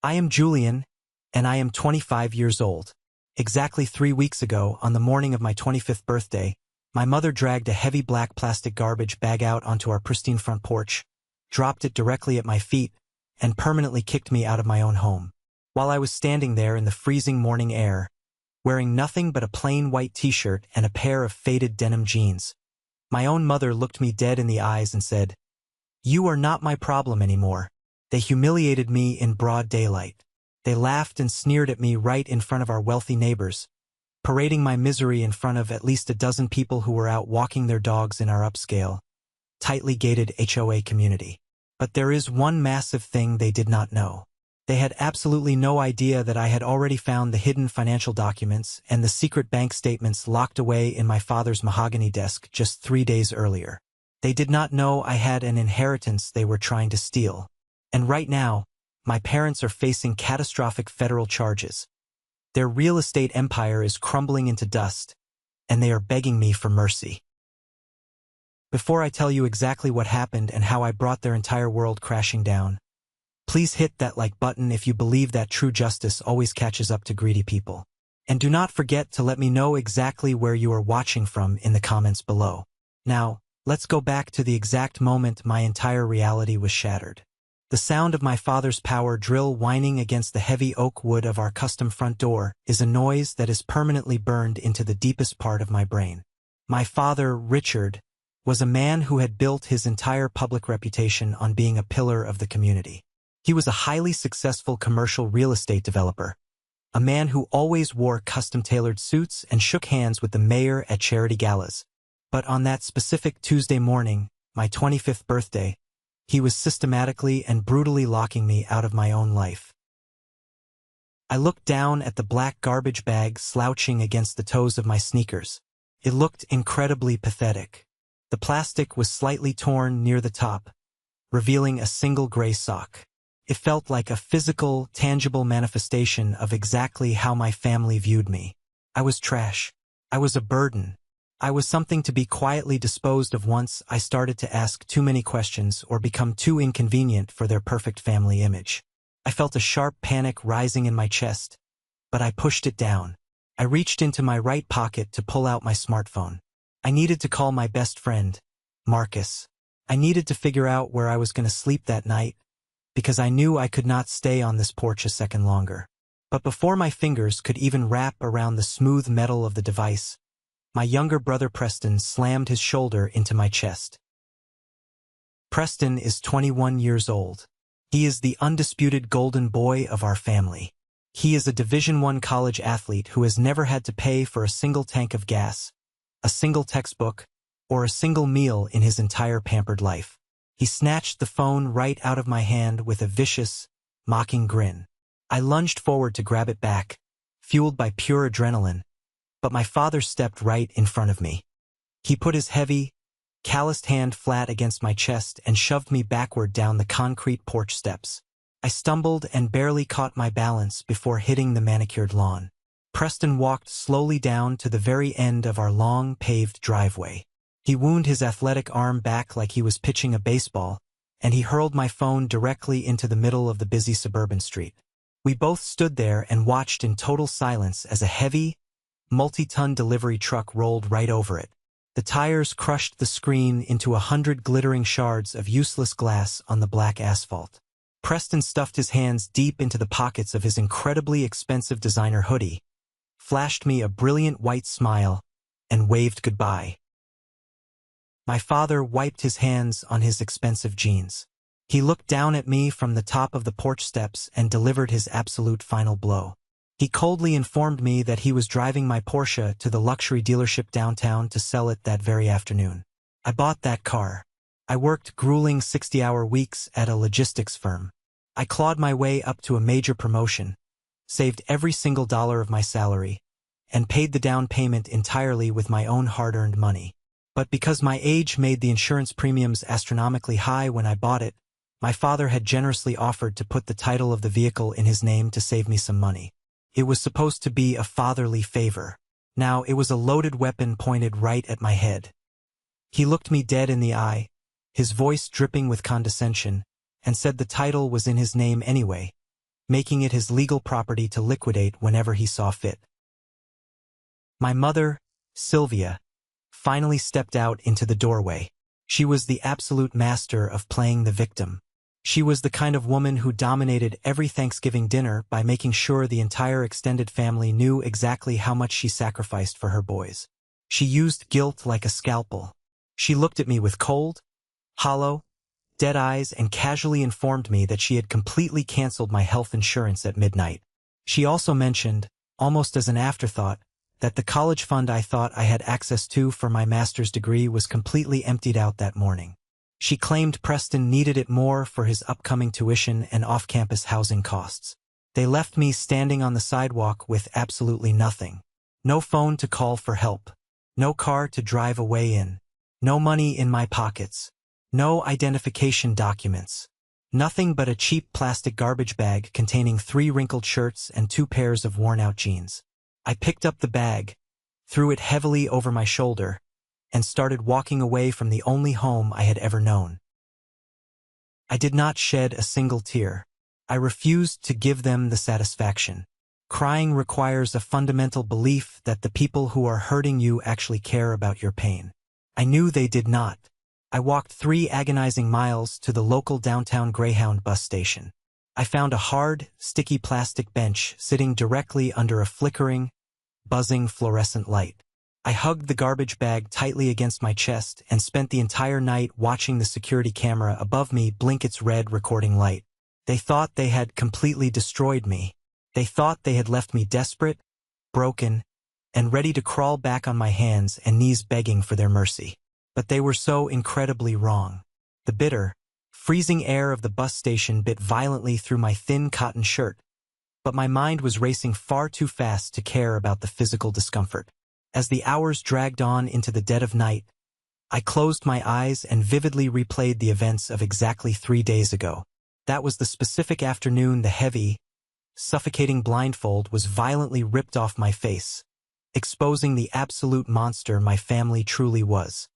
I am Julian, and I am 25 years old. Exactly 3 weeks ago, on the morning of my 25th birthday, my mother dragged a heavy black plastic garbage bag out onto our pristine front porch, dropped it directly at my feet, and permanently kicked me out of my own home. While I was standing there in the freezing morning air, wearing nothing but a plain white t-shirt and a pair of faded denim jeans, my own mother looked me dead in the eyes and said, "You are not my problem anymore." They humiliated me in broad daylight. They laughed and sneered at me right in front of our wealthy neighbors, parading my misery in front of at least a dozen people who were out walking their dogs in our upscale, tightly gated HOA community. But there is one massive thing they did not know. They had absolutely no idea that I had already found the hidden financial documents and the secret bank statements locked away in my father's mahogany desk just 3 days earlier. They did not know I had an inheritance they were trying to steal. And right now, my parents are facing catastrophic federal charges. Their real estate empire is crumbling into dust, and they are begging me for mercy. Before I tell you exactly what happened and how I brought their entire world crashing down, please hit that like button if you believe that true justice always catches up to greedy people. And do not forget to let me know exactly where you are watching from in the comments below. Now, let's go back to the exact moment my entire reality was shattered. The sound of my father's power drill whining against the heavy oak wood of our custom front door is a noise that is permanently burned into the deepest part of my brain. My father, Richard, was a man who had built his entire public reputation on being a pillar of the community. He was a highly successful commercial real estate developer, a man who always wore custom-tailored suits and shook hands with the mayor at charity galas. But on that specific Tuesday morning, my 25th birthday, he was systematically and brutally locking me out of my own life. I looked down at the black garbage bag slouching against the toes of my sneakers. It looked incredibly pathetic. The plastic was slightly torn near the top, revealing a single gray sock. It felt like a physical, tangible manifestation of exactly how my family viewed me. I was trash. I was a burden. I was something to be quietly disposed of once I started to ask too many questions or become too inconvenient for their perfect family image. I felt a sharp panic rising in my chest, but I pushed it down. I reached into my right pocket to pull out my smartphone. I needed to call my best friend, Marcus. I needed to figure out where I was going to sleep that night, because I knew I could not stay on this porch a second longer. But before my fingers could even wrap around the smooth metal of the device, my younger brother Preston slammed his shoulder into my chest. Preston is 21 years old. He is the undisputed golden boy of our family. He is a Division I college athlete who has never had to pay for a single tank of gas, a single textbook, or a single meal in his entire pampered life. He snatched the phone right out of my hand with a vicious, mocking grin. I lunged forward to grab it back, fueled by pure adrenaline, but my father stepped right in front of me. He put his heavy, calloused hand flat against my chest and shoved me backward down the concrete porch steps. I stumbled and barely caught my balance before hitting the manicured lawn. Preston walked slowly down to the very end of our long, paved driveway. He wound his athletic arm back like he was pitching a baseball, and he hurled my phone directly into the middle of the busy suburban street. We both stood there and watched in total silence as a heavy, multi-ton delivery truck rolled right over it. The tires crushed the screen into 100 glittering shards of useless glass on the black asphalt. Preston stuffed his hands deep into the pockets of his incredibly expensive designer hoodie, flashed me a brilliant white smile, and waved goodbye. My father wiped his hands on his expensive jeans. He looked down at me from the top of the porch steps and delivered his absolute final blow. He coldly informed me that he was driving my Porsche to the luxury dealership downtown to sell it that very afternoon. I bought that car. I worked grueling 60-hour weeks at a logistics firm. I clawed my way up to a major promotion, saved every single dollar of my salary, and paid the down payment entirely with my own hard-earned money. But because my age made the insurance premiums astronomically high when I bought it, my father had generously offered to put the title of the vehicle in his name to save me some money. It was supposed to be a fatherly favor. Now it was a loaded weapon pointed right at my head. He looked me dead in the eye, his voice dripping with condescension, and said the title was in his name anyway, making it his legal property to liquidate whenever he saw fit. My mother, Sylvia, finally stepped out into the doorway. She was the absolute master of playing the victim. She was the kind of woman who dominated every Thanksgiving dinner by making sure the entire extended family knew exactly how much she sacrificed for her boys. She used guilt like a scalpel. She looked at me with cold, hollow, dead eyes and casually informed me that she had completely canceled my health insurance at midnight. She also mentioned, almost as an afterthought, that the college fund I thought I had access to for my master's degree was completely emptied out that morning. She claimed Preston needed it more for his upcoming tuition and off-campus housing costs. They left me standing on the sidewalk with absolutely nothing. No phone to call for help. No car to drive away in. No money in my pockets. No identification documents. Nothing but a cheap plastic garbage bag containing 3 wrinkled shirts and 2 pairs of worn-out jeans. I picked up the bag, threw it heavily over my shoulder, and started walking away from the only home I had ever known. I did not shed a single tear. I refused to give them the satisfaction. Crying requires a fundamental belief that the people who are hurting you actually care about your pain. I knew they did not. I walked 3 agonizing miles to the local downtown Greyhound bus station. I found a hard, sticky plastic bench sitting directly under a flickering, buzzing fluorescent light. I hugged the garbage bag tightly against my chest and spent the entire night watching the security camera above me blink its red recording light. They thought they had completely destroyed me. They thought they had left me desperate, broken, and ready to crawl back on my hands and knees begging for their mercy. But they were so incredibly wrong. The bitter, freezing air of the bus station bit violently through my thin cotton shirt, but my mind was racing far too fast to care about the physical discomfort. As the hours dragged on into the dead of night, I closed my eyes and vividly replayed the events of exactly 3 days ago. That was the specific afternoon the heavy, suffocating blindfold was violently ripped off my face, exposing the absolute monster my family truly was.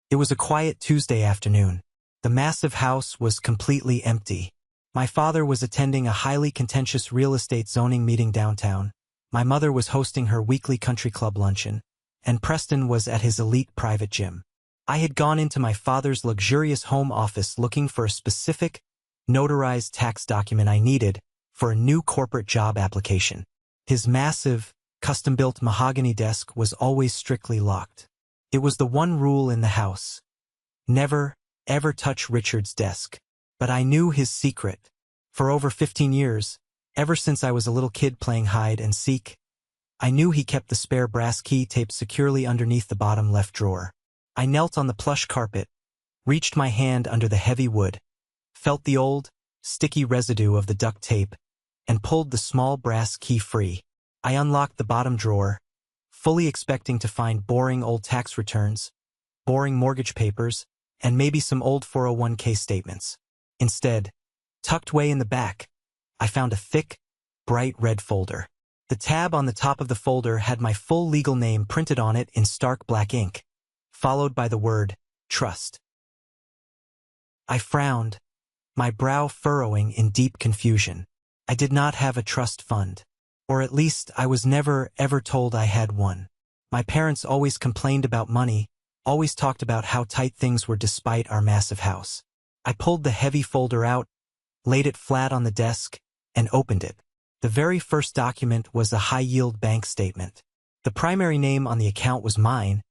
It was a quiet Tuesday afternoon. The massive house was completely empty. My father was attending a highly contentious real estate zoning meeting downtown. My mother was hosting her weekly country club luncheon, and Preston was at his elite private gym. I had gone into my father's luxurious home office looking for a specific, notarized tax document I needed for a new corporate job application. His massive, custom-built mahogany desk was always strictly locked. It was the one rule in the house. Never, ever touch Richard's desk. But I knew his secret. For over 15 years, ever since I was a little kid playing hide and seek, I knew he kept the spare brass key taped securely underneath the bottom left drawer. I knelt on the plush carpet, reached my hand under the heavy wood, felt the old, sticky residue of the duct tape, and pulled the small brass key free. I unlocked the bottom drawer, fully expecting to find boring old tax returns, boring mortgage papers, and maybe some old 401k statements. Instead, tucked way in the back, I found a thick, bright red folder. The tab on the top of the folder had my full legal name printed on it in stark black ink, followed by the word, trust. I frowned, my brow furrowing in deep confusion. I did not have a trust fund, or at least I was never ever told I had one. My parents always complained about money, always talked about how tight things were despite our massive house. I pulled the heavy folder out, laid it flat on the desk, and opened it. The very first document was a high-yield bank statement. The primary name on the account was mine,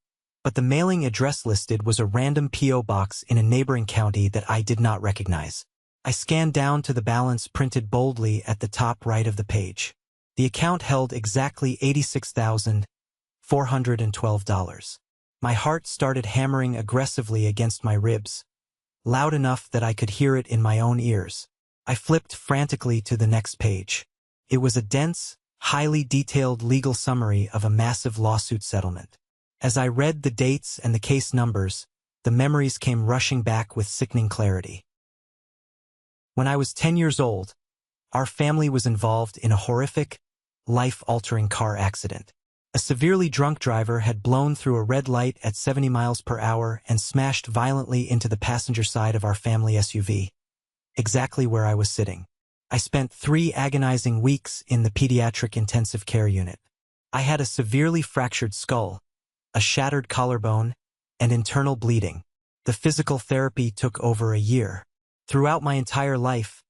but the mailing address listed was a random P.O. box in a neighboring county that I did not recognize. I scanned down to the balance printed boldly at the top right of the page. The account held exactly $86,412. My heart started hammering aggressively against my ribs, loud enough that I could hear it in my own ears. I flipped frantically to the next page. It was a dense, highly detailed legal summary of a massive lawsuit settlement. As I read the dates and the case numbers, the memories came rushing back with sickening clarity. When I was 10 years old, our family was involved in a horrific, life-altering car accident. A severely drunk driver had blown through a red light at 70 miles per hour and smashed violently into the passenger side of our family SUV, exactly where I was sitting. I spent 3 agonizing weeks in the pediatric intensive care unit. I had a severely fractured skull, a shattered collarbone, and internal bleeding. The physical therapy took over a year. Throughout my entire life,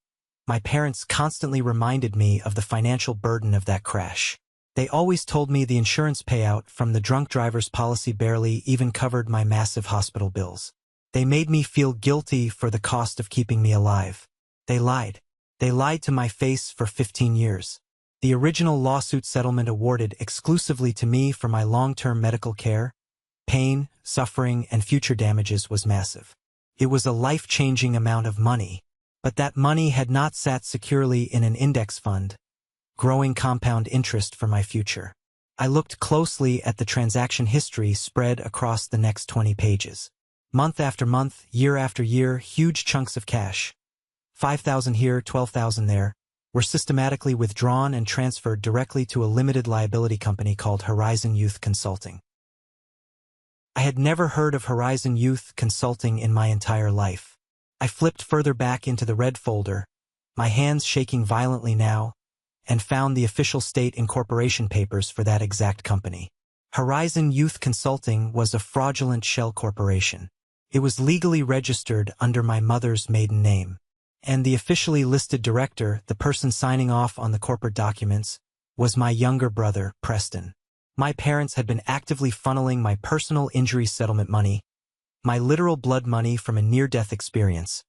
my parents constantly reminded me of the financial burden of that crash. They always told me the insurance payout from the drunk driver's policy barely even covered my massive hospital bills. They made me feel guilty for the cost of keeping me alive. They lied. They lied to my face for 15 years. The original lawsuit settlement awarded exclusively to me for my long-term medical care, pain, suffering, and future damages was massive. It was a life-changing amount of money, but that money had not sat securely in an index fund, growing compound interest for my future. I looked closely at the transaction history spread across the next 20 pages. Month after month, year after year, huge chunks of cash, $5,000 here, $12,000 there, were systematically withdrawn and transferred directly to a limited liability company called Horizon Youth Consulting. I had never heard of Horizon Youth Consulting in my entire life. I flipped further back into the red folder, my hands shaking violently now, and found the official state incorporation papers for that exact company. Horizon Youth Consulting was a fraudulent shell corporation. It was legally registered under my mother's maiden name, and the officially listed director, the person signing off on the corporate documents, was my younger brother, Preston. My parents had been actively funneling my personal injury settlement money, my literal blood money from a near-death experience,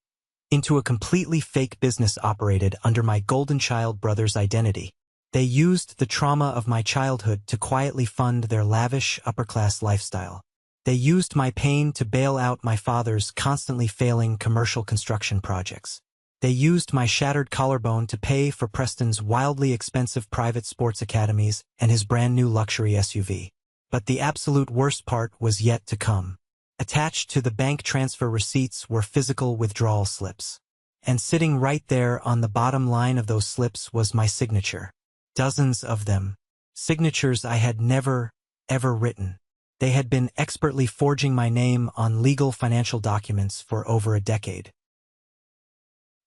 into a completely fake business operated under my golden child brother's identity. They used the trauma of my childhood to quietly fund their lavish, upper-class lifestyle. They used my pain to bail out my father's constantly failing commercial construction projects. They used my shattered collarbone to pay for Preston's wildly expensive private sports academies and his brand-new luxury SUV. But the absolute worst part was yet to come. Attached to the bank transfer receipts were physical withdrawal slips. And sitting right there on the bottom line of those slips was my signature. Dozens of them. Signatures I had never, ever written. They had been expertly forging my name on legal financial documents for over a decade.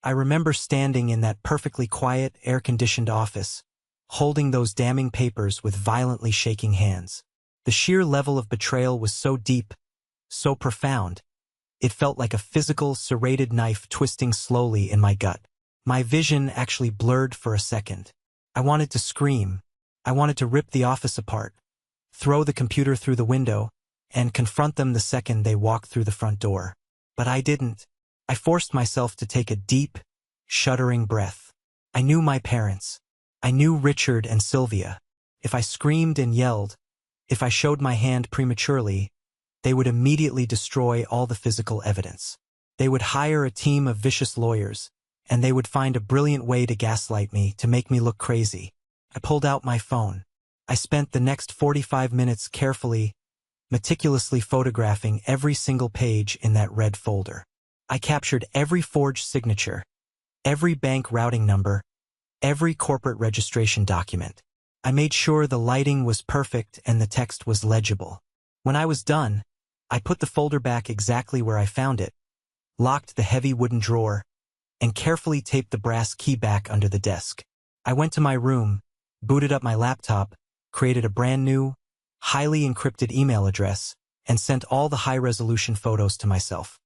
I remember standing in that perfectly quiet, air-conditioned office, holding those damning papers with violently shaking hands. The sheer level of betrayal was so deep, so profound, it felt like a physical, serrated knife twisting slowly in my gut. My vision actually blurred for a second. I wanted to scream. I wanted to rip the office apart, throw the computer through the window, and confront them the second they walked through the front door. But I didn't. I forced myself to take a deep, shuddering breath. I knew my parents. I knew Richard and Sylvia. If I screamed and yelled, if I showed my hand prematurely, they would immediately destroy all the physical evidence. They would hire a team of vicious lawyers, and they would find a brilliant way to gaslight me, to make me look crazy. I pulled out my phone. I spent the next 45 minutes carefully, meticulously photographing every single page in that red folder. I captured every forged signature, every bank routing number, every corporate registration document. I made sure the lighting was perfect and the text was legible. When I was done, I put the folder back exactly where I found it, locked the heavy wooden drawer, and carefully taped the brass key back under the desk. I went to my room, booted up my laptop, created a brand new, highly encrypted email address, and sent all the high-resolution photos to myself.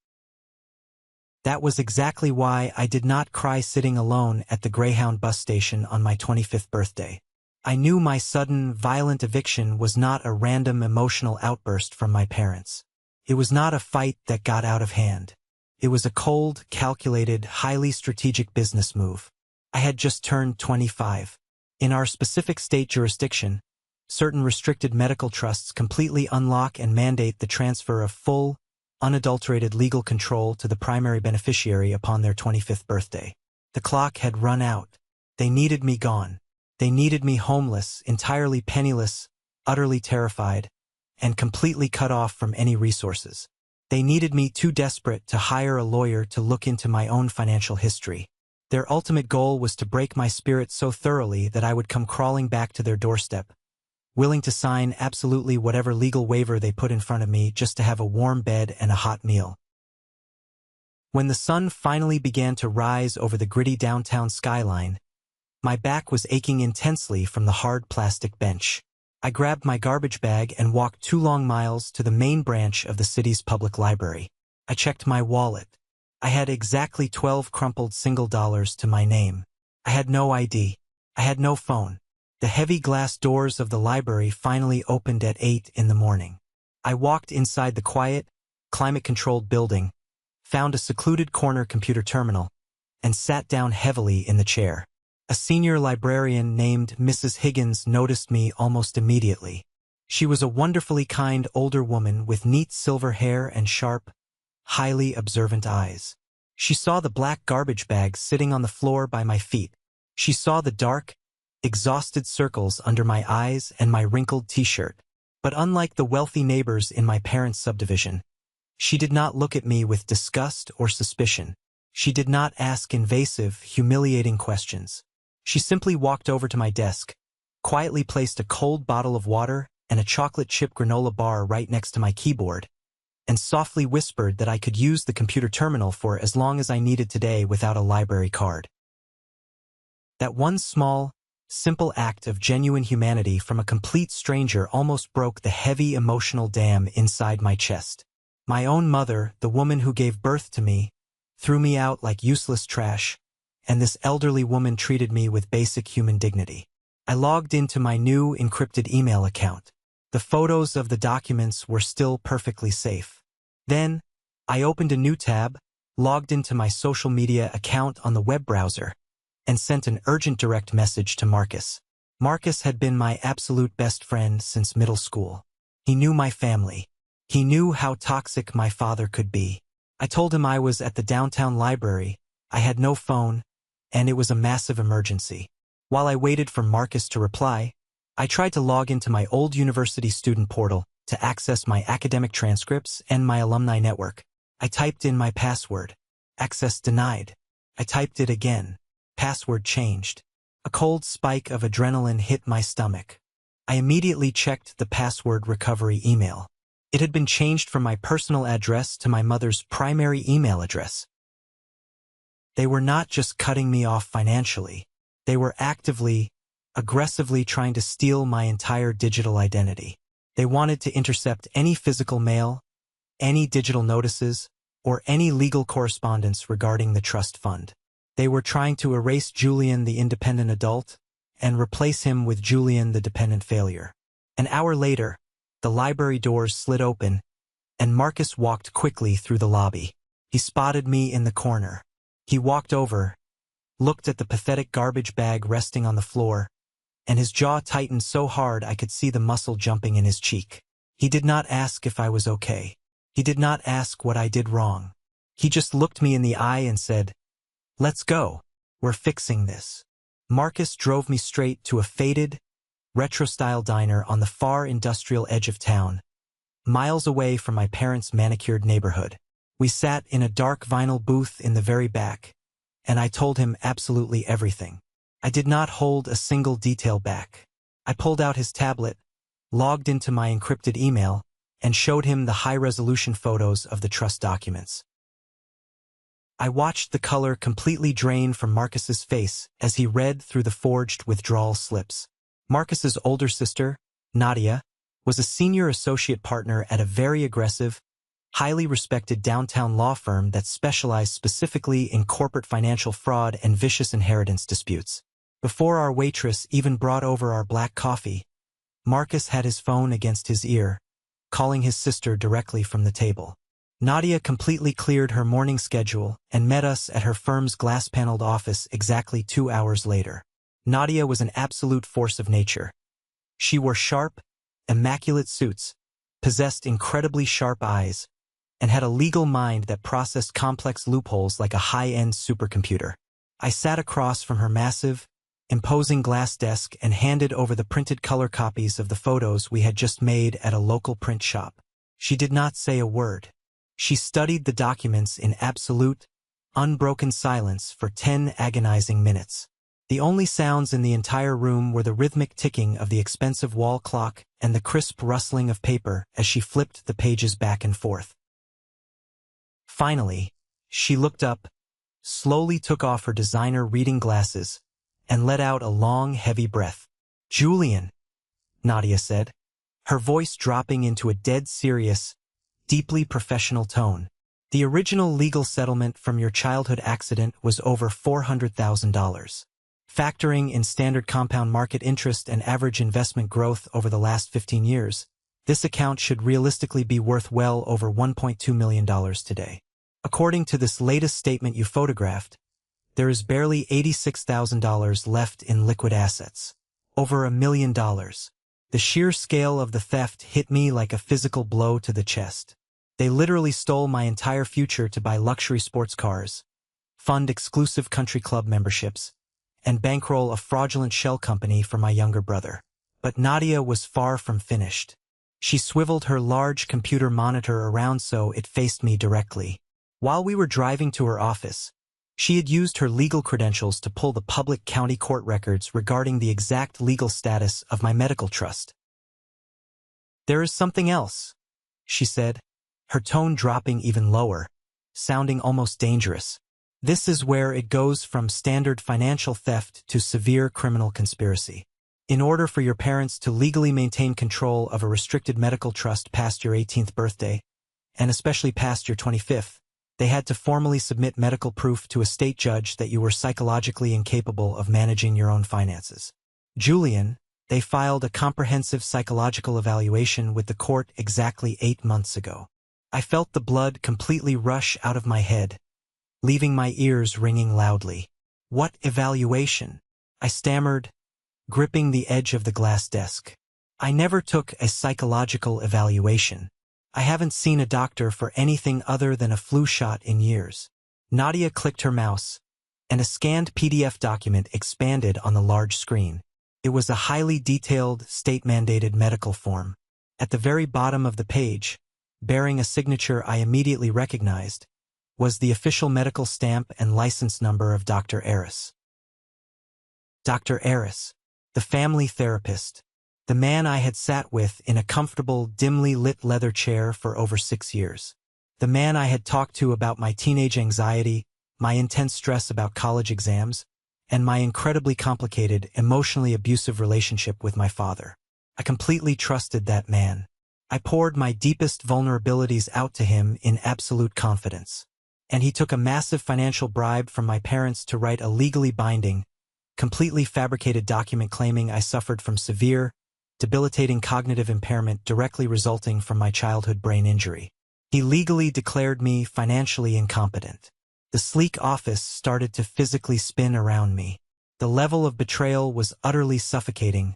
That was exactly why I did not cry sitting alone at the Greyhound bus station on my 25th birthday. I knew my sudden, violent eviction was not a random emotional outburst from my parents. It was not a fight that got out of hand. It was a cold, calculated, highly strategic business move. I had just turned 25. In our specific state jurisdiction, certain restricted medical trusts completely unlock and mandate the transfer of full, unadulterated legal control to the primary beneficiary upon their 25th birthday. The clock had run out. They needed me gone. They needed me homeless, entirely penniless, utterly terrified, and completely cut off from any resources. They needed me too desperate to hire a lawyer to look into my own financial history. Their ultimate goal was to break my spirit so thoroughly that I would come crawling back to their doorstep, willing to sign absolutely whatever legal waiver they put in front of me just to have a warm bed and a hot meal. When the sun finally began to rise over the gritty downtown skyline, my back was aching intensely from the hard plastic bench. I grabbed my garbage bag and walked 2 long miles to the main branch of the city's public library. I checked my wallet. I had exactly 12 crumpled single dollars to my name. I had no ID. I had no phone. The heavy glass doors of the library finally opened at 8 in the morning. I walked inside the quiet, climate-controlled building, found a secluded corner computer terminal, and sat down heavily in the chair. A senior librarian named Mrs. Higgins noticed me almost immediately. She was a wonderfully kind older woman with neat silver hair and sharp, highly observant eyes. She saw the black garbage bag sitting on the floor by my feet. She saw the dark, exhausted circles under my eyes and my wrinkled t-shirt. But unlike the wealthy neighbors in my parents' subdivision, she did not look at me with disgust or suspicion. She did not ask invasive, humiliating questions. She simply walked over to my desk, quietly placed a cold bottle of water and a chocolate chip granola bar right next to my keyboard, and softly whispered that I could use the computer terminal for as long as I needed today without a library card. That one small, simple act of genuine humanity from a complete stranger almost broke the heavy emotional dam inside my chest. My own mother, the woman who gave birth to me, threw me out like useless trash, and this elderly woman treated me with basic human dignity. I logged into my new encrypted email account. The photos of the documents were still perfectly safe. Then, I opened a new tab, logged into my social media account on the web browser, and sent an urgent direct message to Marcus. Marcus had been my absolute best friend since middle school. He knew my family. He knew how toxic my father could be. I told him I was at the downtown library, I had no phone, and it was a massive emergency. While I waited for Marcus to reply, I tried to log into my old university student portal to access my academic transcripts and my alumni network. I typed in my password. Access denied. I typed it again. Password changed. A cold spike of adrenaline hit my stomach. I immediately checked the password recovery email. It had been changed from my personal address to my mother's primary email address. They were not just cutting me off financially. They were actively, aggressively trying to steal my entire digital identity. They wanted to intercept any physical mail, any digital notices, or any legal correspondence regarding the trust fund. They were trying to erase Julian the independent adult and replace him with Julian the dependent failure. An hour later, the library doors slid open, and Marcus walked quickly through the lobby. He spotted me in the corner. He walked over, looked at the pathetic garbage bag resting on the floor, and his jaw tightened so hard I could see the muscle jumping in his cheek. He did not ask if I was okay. He did not ask what I did wrong. He just looked me in the eye and said, "Let's go. We're fixing this." Marcus drove me straight to a faded, retro-style diner on the far industrial edge of town, miles away from my parents' manicured neighborhood. We sat in a dark vinyl booth in the very back, and I told him absolutely everything. I did not hold a single detail back. I pulled out his tablet, logged into my encrypted email, and showed him the high-resolution photos of the trust documents. I watched the color completely drain from Marcus's face as he read through the forged withdrawal slips. Marcus's older sister, Nadia, was a senior associate partner at a very aggressive, highly respected downtown law firm that specialized specifically in corporate financial fraud and vicious inheritance disputes. Before our waitress even brought over our black coffee, Marcus had his phone against his ear, calling his sister directly from the table. Nadia completely cleared her morning schedule and met us at her firm's glass-paneled office exactly 2 hours later. Nadia was an absolute force of nature. She wore sharp, immaculate suits, possessed incredibly sharp eyes, and had a legal mind that processed complex loopholes like a high-end supercomputer. I sat across from her massive, imposing glass desk and handed over the printed color copies of the photos we had just made at a local print shop. She did not say a word. She studied the documents in absolute, unbroken silence for 10 agonizing minutes. The only sounds in the entire room were the rhythmic ticking of the expensive wall clock and the crisp rustling of paper as she flipped the pages back and forth. Finally, She looked up, slowly took off her designer reading glasses, and let out a long, heavy breath. "Julian," Nadia said, her voice dropping into a dead serious, deeply professional tone. "The original legal settlement from your childhood accident was over $400,000. Factoring in standard compound market interest and average investment growth over the last 15 years, this account should realistically be worth well over $1.2 million today. According to this latest statement you photographed, there is barely $86,000 left in liquid assets. Over $1 million. The sheer scale of the theft hit me like a physical blow to the chest. They literally stole my entire future to buy luxury sports cars, fund exclusive country club memberships, and bankroll a fraudulent shell company for my younger brother." But Nadia was far from finished. She swiveled her large computer monitor around so it faced me directly. While we were driving to her office, she had used her legal credentials to pull the public county court records regarding the exact legal status of my medical trust. "There is something else," she said, her tone dropping even lower, sounding almost dangerous. "This is where it goes from standard financial theft to severe criminal conspiracy. In order for your parents to legally maintain control of a restricted medical trust past your 18th birthday, and especially past your 25th, they had to formally submit medical proof to a state judge that you were psychologically incapable of managing your own finances. Julian, they filed a comprehensive psychological evaluation with the court exactly 8 months ago. I felt the blood completely rush out of my head, leaving my ears ringing loudly. "What evaluation?" I stammered, gripping the edge of the glass desk. "I never took a psychological evaluation. I haven't seen a doctor for anything other than a flu shot in years." Nadia clicked her mouse, and a scanned PDF document expanded on the large screen. It was a highly detailed, state-mandated medical form. At the very bottom of the page, bearing a signature I immediately recognized, was the official medical stamp and license number of Dr. Aris. Dr. Aris, the family therapist, the man I had sat with in a comfortable, dimly lit leather chair for over 6 years. The man I had talked to about my teenage anxiety, my intense stress about college exams, and my incredibly complicated, emotionally abusive relationship with my father. I completely trusted that man. I poured my deepest vulnerabilities out to him in absolute confidence. And he took a massive financial bribe from my parents to write a legally binding, completely fabricated document claiming I suffered from severe, debilitating cognitive impairment directly resulting from my childhood brain injury. He legally declared me financially incompetent. The sleek office started to physically spin around me. The level of betrayal was utterly suffocating,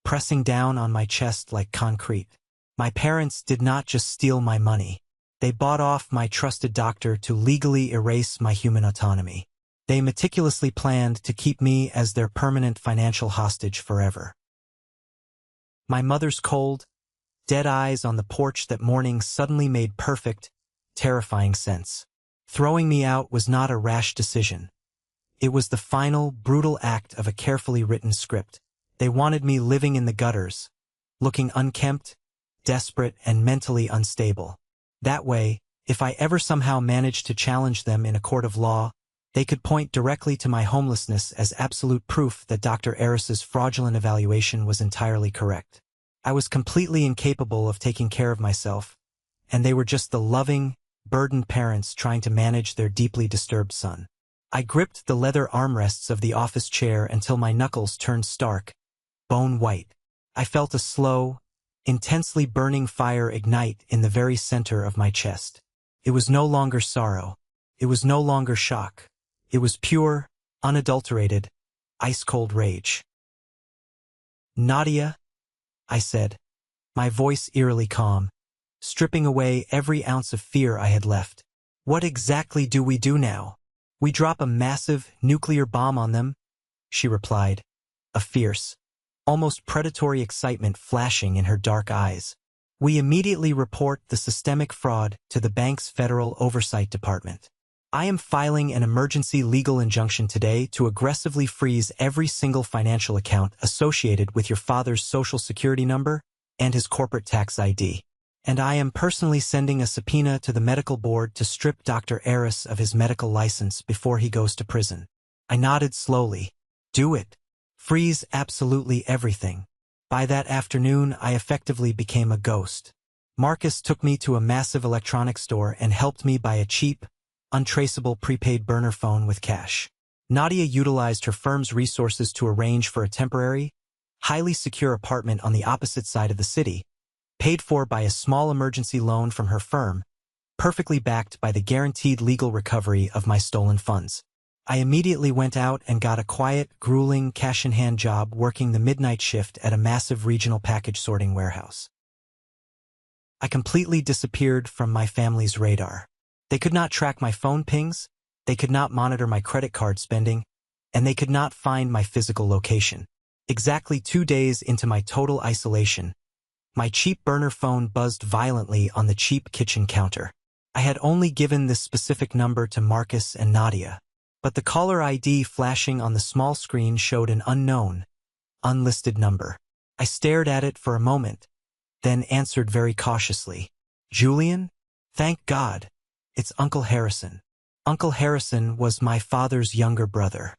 pressing down on my chest like concrete. My parents did not just steal my money. They bought off my trusted doctor to legally erase my human autonomy. They meticulously planned to keep me as their permanent financial hostage forever. My mother's cold, dead eyes on the porch that morning suddenly made perfect, terrifying sense. Throwing me out was not a rash decision. It was the final, brutal act of a carefully written script. They wanted me living in the gutters, looking unkempt, desperate, and mentally unstable. That way, if I ever somehow managed to challenge them in a court of law, they could point directly to my homelessness as absolute proof that Dr. Aris's fraudulent evaluation was entirely correct. I was completely incapable of taking care of myself, and they were just the loving, burdened parents trying to manage their deeply disturbed son. I gripped the leather armrests of the office chair until my knuckles turned stark, bone white. I felt a slow, intensely burning fire ignite in the very center of my chest. It was no longer sorrow. It was no longer shock. It was pure, unadulterated, ice-cold rage. "Nadia," I said, my voice eerily calm, stripping away every ounce of fear I had left. "What exactly do we do now?" "We drop a massive nuclear bomb on them," she replied, a fierce, almost predatory excitement flashing in her dark eyes. "We immediately report the systemic fraud to the bank's Federal Oversight Department. I am filing an emergency legal injunction today to aggressively freeze every single financial account associated with your father's Social Security number and his corporate tax ID. And I am personally sending a subpoena to the medical board to strip Dr. Aris of his medical license before he goes to prison. I nodded slowly. Do it. Freeze absolutely everything. By that afternoon, I effectively became a ghost. Marcus took me to a massive electronics store and helped me buy a cheap, untraceable prepaid burner phone with cash. Nadia utilized her firm's resources to arrange for a temporary, highly secure apartment on the opposite side of the city, paid for by a small emergency loan from her firm, perfectly backed by the guaranteed legal recovery of my stolen funds. I immediately went out and got a quiet, grueling, cash-in-hand job working the midnight shift at a massive regional package sorting warehouse. I completely disappeared from my family's radar. They could not track my phone pings, they could not monitor my credit card spending, and they could not find my physical location. Exactly 2 days into my total isolation, my cheap burner phone buzzed violently on the cheap kitchen counter. I had only given this specific number to Marcus and Nadia, but the caller ID flashing on the small screen showed an unknown, unlisted number. I stared at it for a moment, then answered very cautiously. Julian? Thank God. It's Uncle Harrison. Uncle Harrison was my father's younger brother.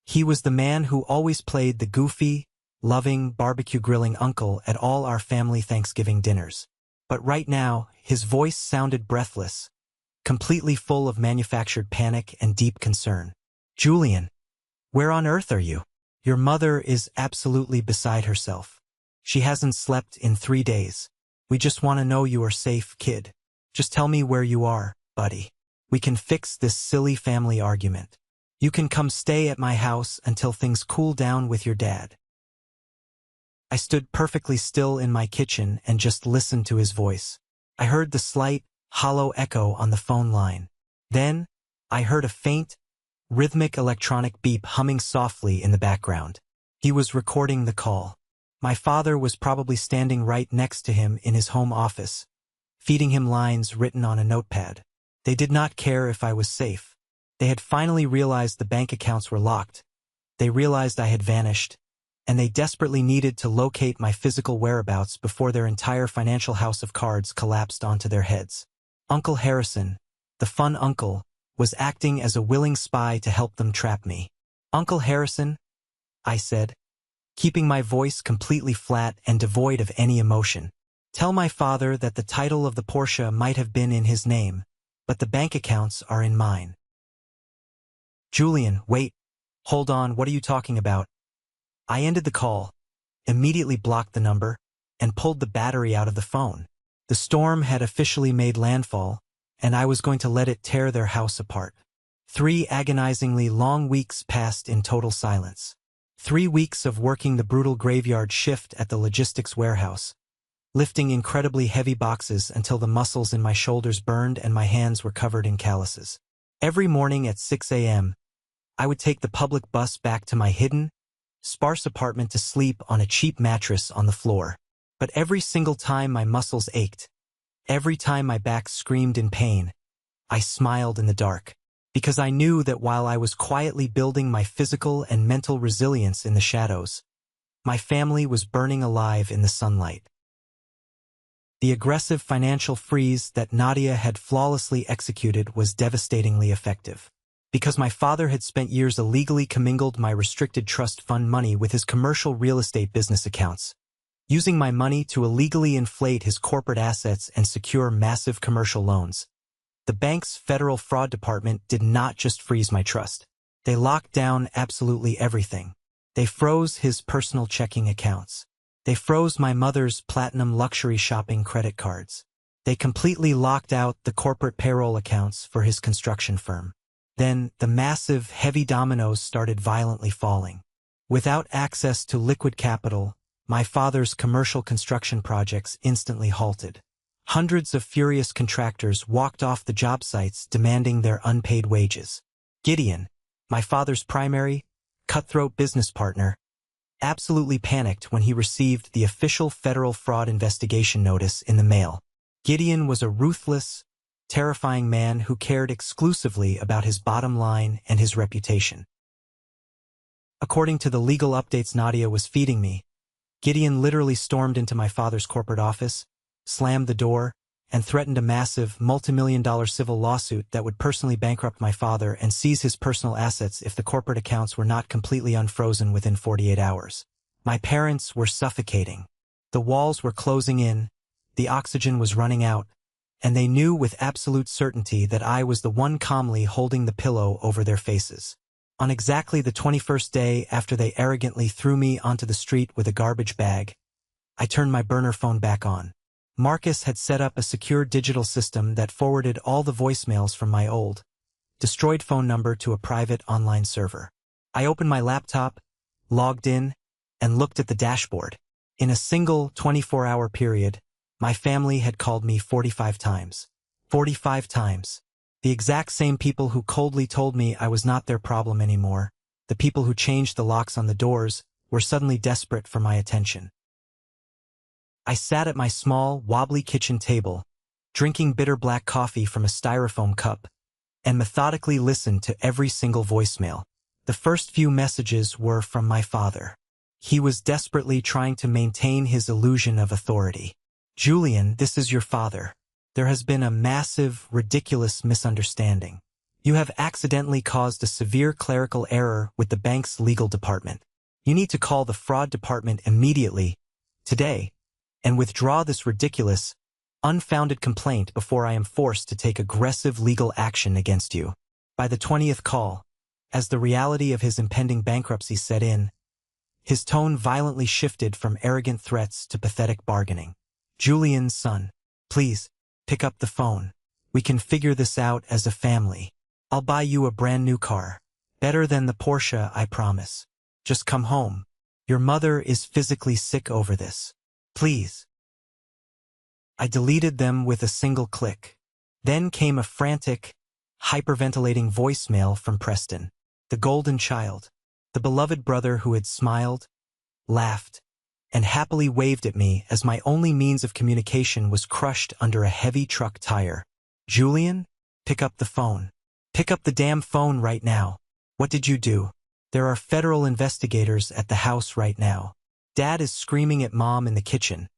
He was the man who always played the goofy, loving, barbecue-grilling uncle at all our family Thanksgiving dinners. But right now, his voice sounded breathless, completely full of manufactured panic and deep concern. Julian, where on earth are you? Your mother is absolutely beside herself. She hasn't slept in 3 days. We just want to know you are safe, kid. Just tell me where you are, buddy. We can fix this silly family argument. You can come stay at my house until things cool down with your dad. I stood perfectly still in my kitchen and just listened to his voice. I heard the slight, hollow echo on the phone line. Then, I heard a faint, rhythmic electronic beep humming softly in the background. He was recording the call. My father was probably standing right next to him in his home office, feeding him lines written on a notepad. They did not care if I was safe. They had finally realized the bank accounts were locked. They realized I had vanished, and they desperately needed to locate my physical whereabouts before their entire financial house of cards collapsed onto their heads. Uncle Harrison, the fun uncle, was acting as a willing spy to help them trap me. Uncle Harrison, I said, keeping my voice completely flat and devoid of any emotion. Tell my father that the title of the Porsche might have been in his name, but the bank accounts are in mine. Julian, wait. Hold on, what are you talking about? I ended the call, immediately blocked the number, and pulled the battery out of the phone. The storm had officially made landfall, and I was going to let it tear their house apart. 3 agonizingly long weeks passed in total silence. 3 weeks of working the brutal graveyard shift at the logistics warehouse, lifting incredibly heavy boxes until the muscles in my shoulders burned and my hands were covered in calluses. Every morning at 6 a.m., I would take the public bus back to my hidden, sparse apartment to sleep on a cheap mattress on the floor. But every single time my muscles ached, every time my back screamed in pain, I smiled in the dark, because I knew that while I was quietly building my physical and mental resilience in the shadows, my family was burning alive in the sunlight. The aggressive financial freeze that Nadia had flawlessly executed was devastatingly effective. Because my father had spent years illegally commingled my restricted trust fund money with his commercial real estate business accounts, using my money to illegally inflate his corporate assets and secure massive commercial loans. The bank's federal fraud department did not just freeze my trust. They locked down absolutely everything. They froze his personal checking accounts. They froze my mother's platinum luxury shopping credit cards. They completely locked out the corporate payroll accounts for his construction firm. Then, the massive, heavy dominoes started violently falling. Without access to liquid capital, my father's commercial construction projects instantly halted. Hundreds of furious contractors walked off the job sites demanding their unpaid wages. Gideon, my father's primary, cutthroat business partner, absolutely panicked when he received the official federal fraud investigation notice in the mail. Gideon was a ruthless, terrifying man who cared exclusively about his bottom line and his reputation. According to the legal updates Nadia was feeding me, Gideon literally stormed into my father's corporate office, slammed the door, and threatened a massive, multimillion-dollar civil lawsuit that would personally bankrupt my father and seize his personal assets if the corporate accounts were not completely unfrozen within 48 hours. My parents were suffocating. The walls were closing in, the oxygen was running out, and they knew with absolute certainty that I was the one calmly holding the pillow over their faces. On exactly the 21st day after they arrogantly threw me onto the street with a garbage bag, I turned my burner phone back on. Marcus had set up a secure digital system that forwarded all the voicemails from my old, destroyed phone number to a private online server. I opened my laptop, logged in, and looked at the dashboard. In a single 24-hour period, my family had called me 45 times. 45 times. The exact same people who coldly told me I was not their problem anymore, the people who changed the locks on the doors, were suddenly desperate for my attention. I sat at my small, wobbly kitchen table, drinking bitter black coffee from a styrofoam cup, and methodically listened to every single voicemail. The first few messages were from my father. He was desperately trying to maintain his illusion of authority. "Julian, this is your father. There has been a massive, ridiculous misunderstanding. You have accidentally caused a severe clerical error with the bank's legal department. You need to call the fraud department immediately, today, and withdraw this ridiculous, unfounded complaint before I am forced to take aggressive legal action against you." By the 20th call, as the reality of his impending bankruptcy set in, his tone violently shifted from arrogant threats to pathetic bargaining. "Julian's son, please, pick up the phone. We can figure this out as a family. I'll buy you a brand new car. Better than the Porsche, I promise. Just come home. Your mother is physically sick over this. Please." I deleted them with a single click. Then came a frantic, hyperventilating voicemail from Preston, the golden child, the beloved brother who had smiled, laughed, and happily waved at me as my only means of communication was crushed under a heavy truck tire. "Julian, pick up the phone. Pick up the damn phone right now. What did you do? There are federal investigators at the house right now. Dad is screaming at Mom in the kitchen.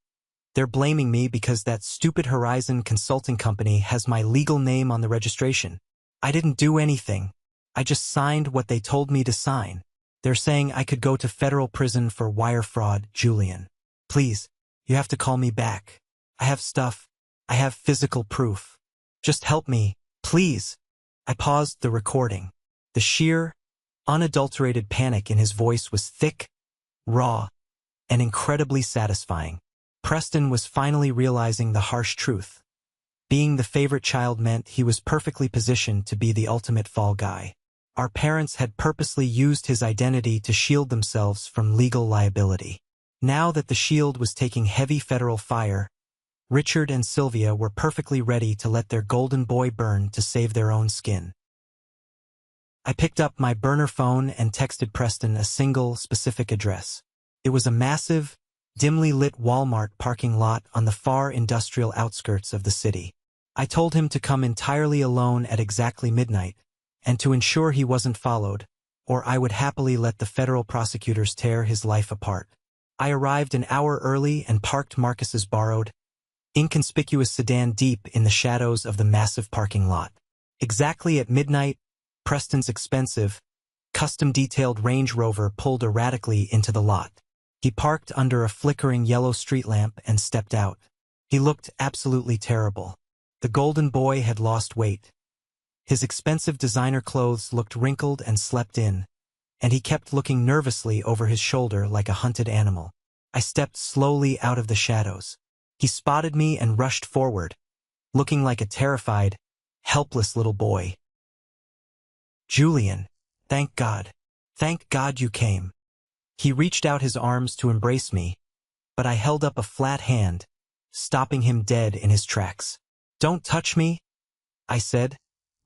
They're blaming me because that stupid Horizon Consulting Company has my legal name on the registration. I didn't do anything. I just signed what they told me to sign. They're saying I could go to federal prison for wire fraud, Julian. Please, you have to call me back. I have stuff. I have physical proof. Just help me, please." I paused the recording. The sheer, unadulterated panic in his voice was thick, raw, and incredibly satisfying. Preston was finally realizing the harsh truth. Being the favorite child meant he was perfectly positioned to be the ultimate fall guy. Our parents had purposely used his identity to shield themselves from legal liability. Now that the shield was taking heavy federal fire, Richard and Sylvia were perfectly ready to let their golden boy burn to save their own skin. I picked up my burner phone and texted Preston a single, specific address. It was a massive, dimly lit Walmart parking lot on the far industrial outskirts of the city. I told him to come entirely alone at exactly midnight, and to ensure he wasn't followed, or I would happily let the federal prosecutors tear his life apart. I arrived an hour early and parked Marcus's borrowed, inconspicuous sedan deep in the shadows of the massive parking lot. Exactly at midnight, Preston's expensive, custom-detailed Range Rover pulled erratically into the lot. He parked under a flickering yellow street lamp and stepped out. He looked absolutely terrible. The golden boy had lost weight. His expensive designer clothes looked wrinkled and slept in, and he kept looking nervously over his shoulder like a hunted animal. I stepped slowly out of the shadows. He spotted me and rushed forward, looking like a terrified, helpless little boy. "Julian, thank God. Thank God you came." He reached out his arms to embrace me, but I held up a flat hand, stopping him dead in his tracks. "Don't touch me," I said,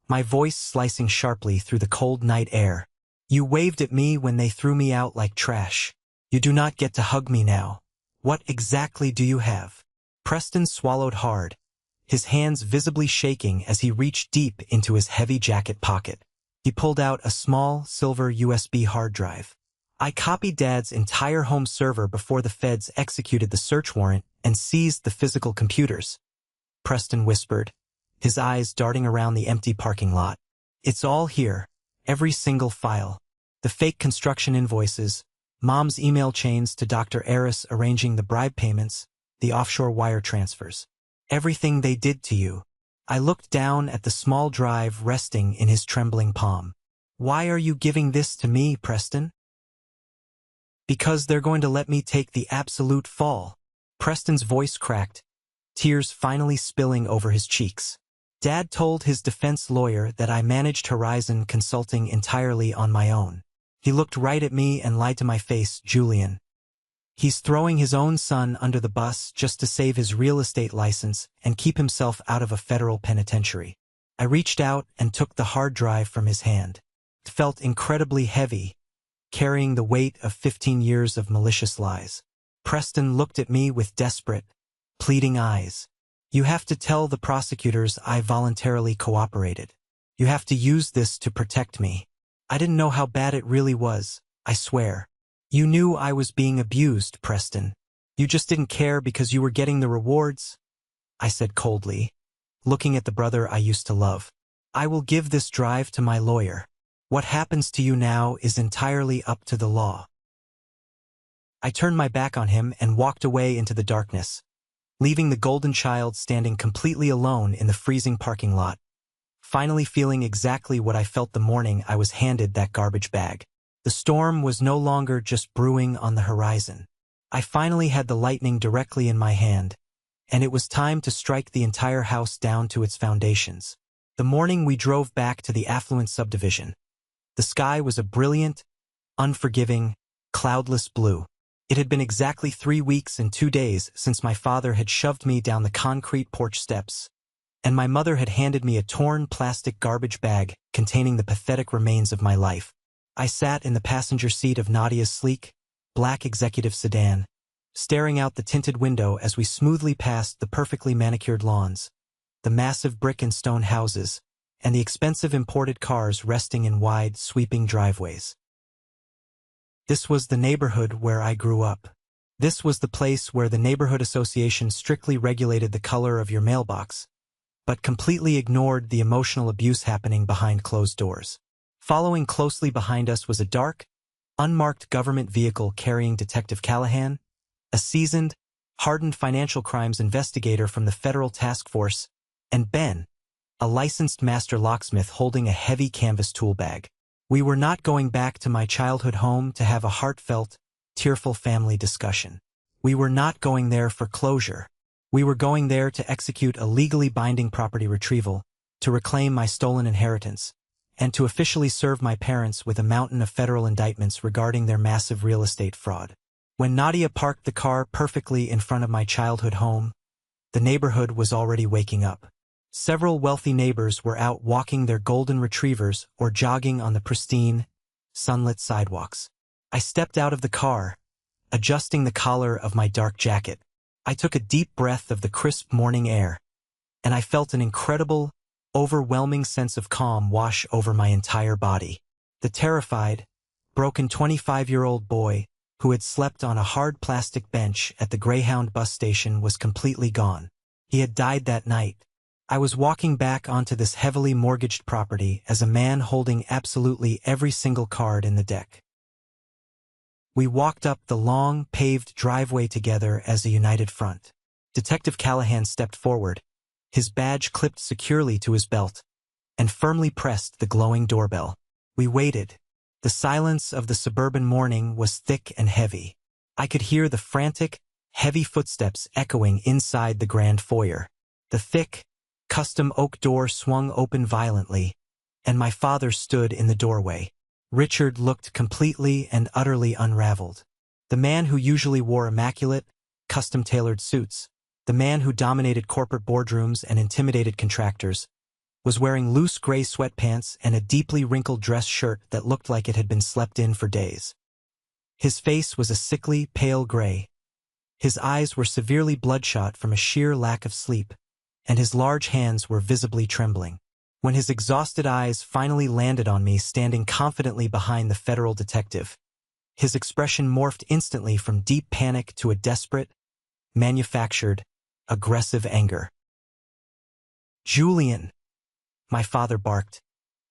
my voice slicing sharply through the cold night air. "You waved at me when they threw me out like trash. You do not get to hug me now. What exactly do you have?" Preston swallowed hard, his hands visibly shaking as he reached deep into his heavy jacket pocket. He pulled out a small, silver USB hard drive. "I copied Dad's entire home server before the feds executed the search warrant and seized the physical computers," Preston whispered, his eyes darting around the empty parking lot. "It's all here, every single file. The fake construction invoices, Mom's email chains to Dr. Eris arranging the bribe payments, the offshore wire transfers. Everything they did to you." I looked down at the small drive resting in his trembling palm. "Why are you giving this to me, Preston?" "Because they're going to let me take the absolute fall." Preston's voice cracked, tears finally spilling over his cheeks. "Dad told his defense lawyer that I managed Horizon Consulting entirely on my own. He looked right at me and lied to my face, Julian. He's throwing his own son under the bus just to save his real estate license and keep himself out of a federal penitentiary." I reached out and took the hard drive from his hand. It felt incredibly heavy, carrying the weight of 15 years of malicious lies. Preston looked at me with desperate, pleading eyes. "You have to tell the prosecutors I voluntarily cooperated. You have to use this to protect me. I didn't know how bad it really was, I swear. You knew I was being abused, Preston. You just didn't care because you were getting the rewards," I said coldly, looking at the brother I used to love. "I will give this drive to my lawyer. What happens to you now is entirely up to the law." I turned my back on him and walked away into the darkness, leaving the golden child standing completely alone in the freezing parking lot, finally feeling exactly what I felt the morning I was handed that garbage bag. The storm was no longer just brewing on the horizon. I finally had the lightning directly in my hand, and it was time to strike the entire house down to its foundations. The morning we drove back to the affluent subdivision, the sky was a brilliant, unforgiving, cloudless blue. It had been exactly 3 weeks and 2 days since my father had shoved me down the concrete porch steps, and my mother had handed me a torn plastic garbage bag containing the pathetic remains of my life. I sat in the passenger seat of Nadia's sleek, black executive sedan, staring out the tinted window as we smoothly passed the perfectly manicured lawns, the massive brick and stone houses, and the expensive imported cars resting in wide, sweeping driveways. This was the neighborhood where I grew up. This was the place where the neighborhood association strictly regulated the color of your mailbox, but completely ignored the emotional abuse happening behind closed doors. Following closely behind us was a dark, unmarked government vehicle carrying Detective Callahan, a seasoned, hardened financial crimes investigator from the Federal Task Force, and Ben, a licensed master locksmith holding a heavy canvas tool bag. We were not going back to my childhood home to have a heartfelt, tearful family discussion. We were not going there for closure. We were going there to execute a legally binding property retrieval, to reclaim my stolen inheritance, and to officially serve my parents with a mountain of federal indictments regarding their massive real estate fraud. When Nadia parked the car perfectly in front of my childhood home, the neighborhood was already waking up. Several wealthy neighbors were out walking their golden retrievers or jogging on the pristine, sunlit sidewalks. I stepped out of the car, adjusting the collar of my dark jacket. I took a deep breath of the crisp morning air, and I felt an incredible, overwhelming sense of calm wash over my entire body. The terrified, broken 25-year-old boy who had slept on a hard plastic bench at the Greyhound bus station was completely gone. He had died that night. I was walking back onto this heavily mortgaged property as a man holding absolutely every single card in the deck. We walked up the long, paved driveway together as a united front. Detective Callahan stepped forward, his badge clipped securely to his belt, and firmly pressed the glowing doorbell. We waited. The silence of the suburban morning was thick and heavy. I could hear the frantic, heavy footsteps echoing inside the grand foyer. The thick, custom oak door swung open violently, and my father stood in the doorway. Richard looked completely and utterly unraveled. The man who usually wore immaculate, custom-tailored suits, the man who dominated corporate boardrooms and intimidated contractors, was wearing loose gray sweatpants and a deeply wrinkled dress shirt that looked like it had been slept in for days. His face was a sickly, pale gray. His eyes were severely bloodshot from a sheer lack of sleep, and his large hands were visibly trembling. When his exhausted eyes finally landed on me standing confidently behind the federal detective, his expression morphed instantly from deep panic to a desperate, manufactured, aggressive anger. "Julian," my father barked,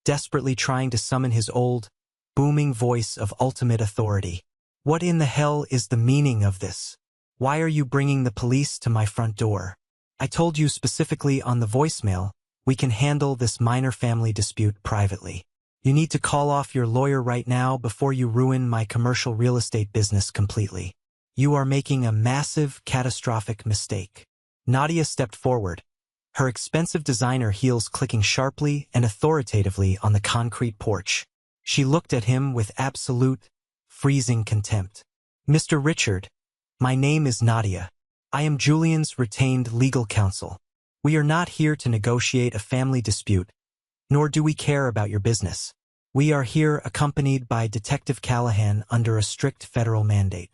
desperately trying to summon his old, booming voice of ultimate authority. "What in the hell is the meaning of this? Why are you bringing the police to my front door? I told you specifically on the voicemail, we can handle this minor family dispute privately. You need to call off your lawyer right now before you ruin my commercial real estate business completely. You are making a massive, catastrophic mistake." Nadia stepped forward, her expensive designer heels clicking sharply and authoritatively on the concrete porch. She looked at him with absolute, freezing contempt. "Mr. Richard, my name is Nadia. I am Julian's retained legal counsel. We are not here to negotiate a family dispute, nor do we care about your business. We are here accompanied by Detective Callahan under a strict federal mandate.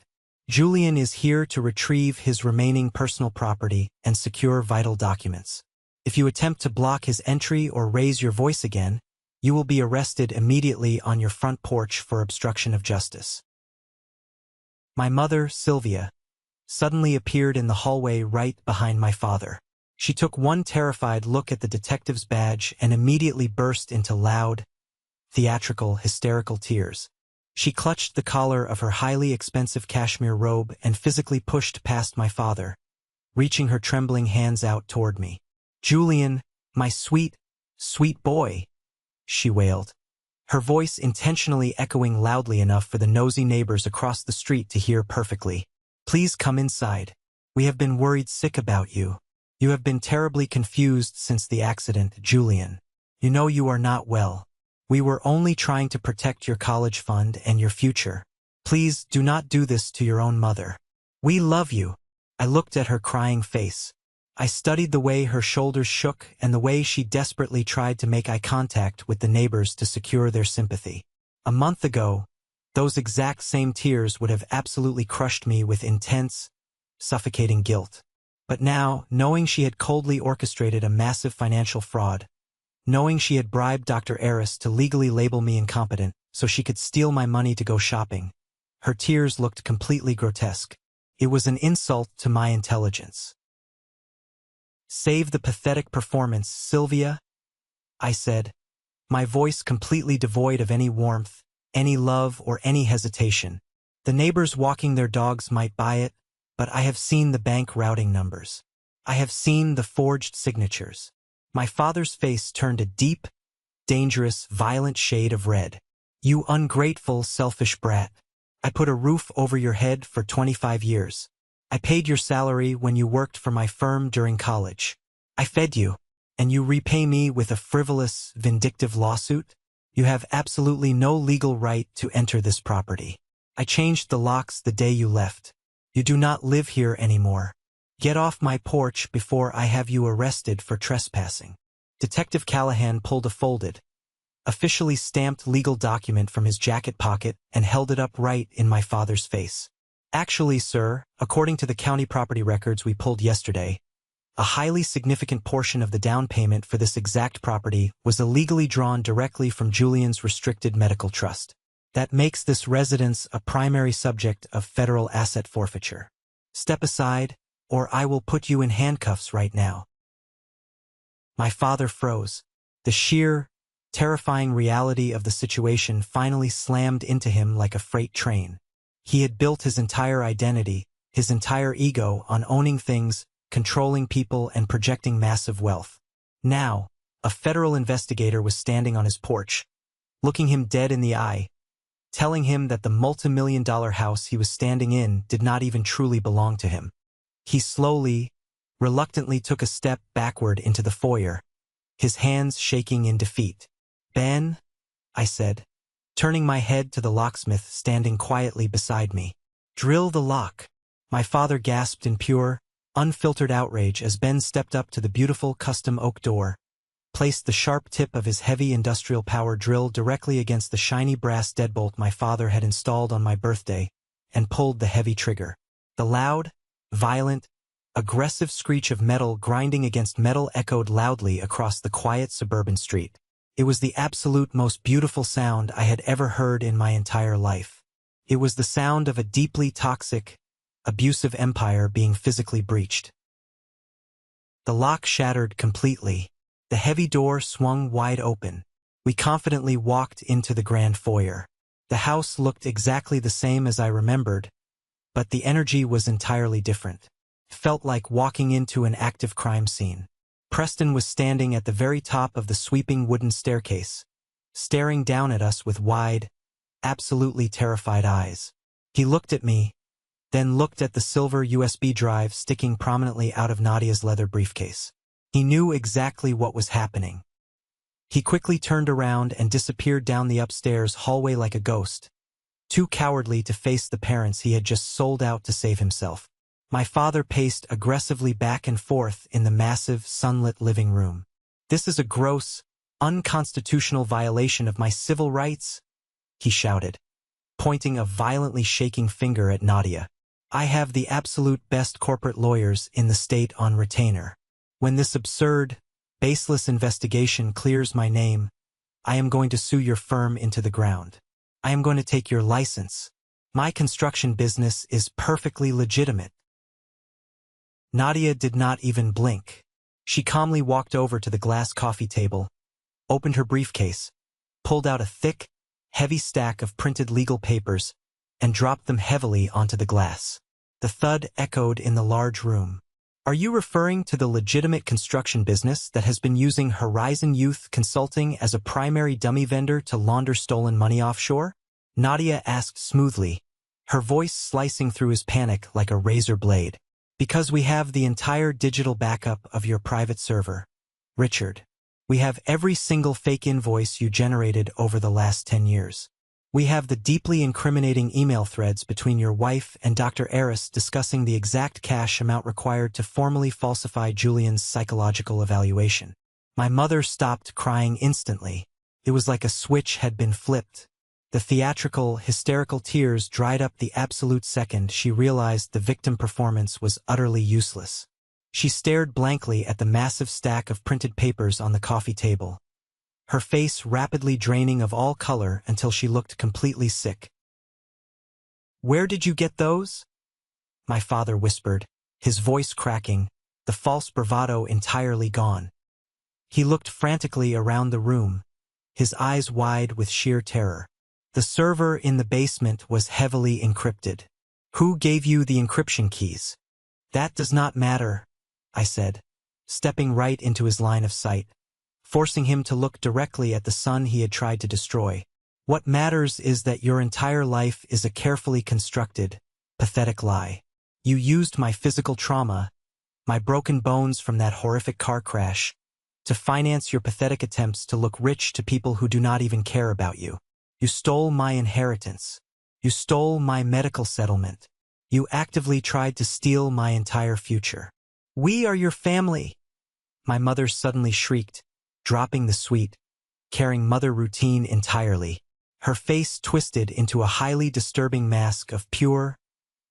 Julian is here to retrieve his remaining personal property and secure vital documents. If you attempt to block his entry or raise your voice again, you will be arrested immediately on your front porch for obstruction of justice." My mother, Sylvia, suddenly appeared in the hallway right behind my father. She took one terrified look at the detective's badge and immediately burst into loud, theatrical, hysterical tears. She clutched the collar of her highly expensive cashmere robe and physically pushed past my father, reaching her trembling hands out toward me. "Julian, my sweet, sweet boy," she wailed, her voice intentionally echoing loudly enough for the nosy neighbors across the street to hear perfectly. "Please come inside. We have been worried sick about you. You have been terribly confused since the accident, Julian. You know you are not well. We were only trying to protect your college fund and your future. Please do not do this to your own mother. We love you." I looked at her crying face. I studied the way her shoulders shook and the way she desperately tried to make eye contact with the neighbors to secure their sympathy. A month ago, those exact same tears would have absolutely crushed me with intense, suffocating guilt. But now, knowing she had coldly orchestrated a massive financial fraud, knowing she had bribed Dr. Eris to legally label me incompetent so she could steal my money to go shopping, her tears looked completely grotesque. It was an insult to my intelligence. "Save the pathetic performance, Sylvia," I said, my voice completely devoid of any warmth, any love, or any hesitation. "The neighbors walking their dogs might buy it, but I have seen the bank routing numbers. I have seen the forged signatures." My father's face turned a deep, dangerous, violent shade of red. "You ungrateful, selfish brat. I put a roof over your head for 25 years. I paid your salary when you worked for my firm during college. I fed you, and you repay me with a frivolous, vindictive lawsuit? You have absolutely no legal right to enter this property. I changed the locks the day you left. You do not live here anymore. Get off my porch before I have you arrested for trespassing." Detective Callahan pulled a folded, officially stamped legal document from his jacket pocket and held it up right in my father's face. "Actually, sir, according to the county property records we pulled yesterday, a highly significant portion of the down payment for this exact property was illegally drawn directly from Julian's restricted medical trust. That makes this residence a primary subject of federal asset forfeiture. Step aside, or I will put you in handcuffs right now." My father froze. The sheer, terrifying reality of the situation finally slammed into him like a freight train. He had built his entire identity, his entire ego on owning things, controlling people, and projecting massive wealth. Now, a federal investigator was standing on his porch, looking him dead in the eye, telling him that the multi-million-dollar house he was standing in did not even truly belong to him. He slowly, reluctantly took a step backward into the foyer, his hands shaking in defeat. "Ben," I said, turning my head to the locksmith standing quietly beside me. "Drill the lock." My father gasped in pure, unfiltered outrage as Ben stepped up to the beautiful custom oak door, placed the sharp tip of his heavy industrial power drill directly against the shiny brass deadbolt my father had installed on my birthday, and pulled the heavy trigger. The loud, violent, aggressive screech of metal grinding against metal echoed loudly across the quiet suburban street. It was the absolute most beautiful sound I had ever heard in my entire life. It was the sound of a deeply toxic, abusive empire being physically breached. The lock shattered completely. The heavy door swung wide open. We confidently walked into the grand foyer. The house looked exactly the same as I remembered, but the energy was entirely different. It felt like walking into an active crime scene. Preston was standing at the very top of the sweeping wooden staircase, staring down at us with wide, absolutely terrified eyes. He looked at me, then looked at the silver USB drive sticking prominently out of Nadia's leather briefcase. He knew exactly what was happening. He quickly turned around and disappeared down the upstairs hallway like a ghost, too cowardly to face the parents he had just sold out to save himself. My father paced aggressively back and forth in the massive, sunlit living room. "This is a gross, unconstitutional violation of my civil rights," he shouted, pointing a violently shaking finger at Nadia. "I have the absolute best corporate lawyers in the state on retainer. When this absurd, baseless investigation clears my name, I am going to sue your firm into the ground. I am going to take your license. My construction business is perfectly legitimate." Nadia did not even blink. She calmly walked over to the glass coffee table, opened her briefcase, pulled out a thick, heavy stack of printed legal papers, and dropped them heavily onto the glass. The thud echoed in the large room. "Are you referring to the legitimate construction business that has been using Horizon Youth Consulting as a primary dummy vendor to launder stolen money offshore?" Nadia asked smoothly, her voice slicing through his panic like a razor blade. "Because we have the entire digital backup of your private server, Richard. We have every single fake invoice you generated over the last 10 years. We have the deeply incriminating email threads between your wife and Dr. Eris discussing the exact cash amount required to formally falsify Julian's psychological evaluation." My mother stopped crying instantly. It was like a switch had been flipped. The theatrical, hysterical tears dried up the absolute second she realized the victim performance was utterly useless. She stared blankly at the massive stack of printed papers on the coffee table, her face rapidly draining of all color until she looked completely sick. "Where did you get those?" my father whispered, his voice cracking, the false bravado entirely gone. He looked frantically around the room, his eyes wide with sheer terror. "The server in the basement was heavily encrypted." "Who gave you the encryption keys?" "That does not matter," I said, stepping right into his line of sight, forcing him to look directly at the son he had tried to destroy. "What matters is that your entire life is a carefully constructed, pathetic lie. You used my physical trauma, my broken bones from that horrific car crash, to finance your pathetic attempts to look rich to people who do not even care about you. You stole my inheritance. You stole my medical settlement. You actively tried to steal my entire future. We are your family," my mother suddenly shrieked, dropping the sweet, caring mother routine entirely. Her face twisted into a highly disturbing mask of pure,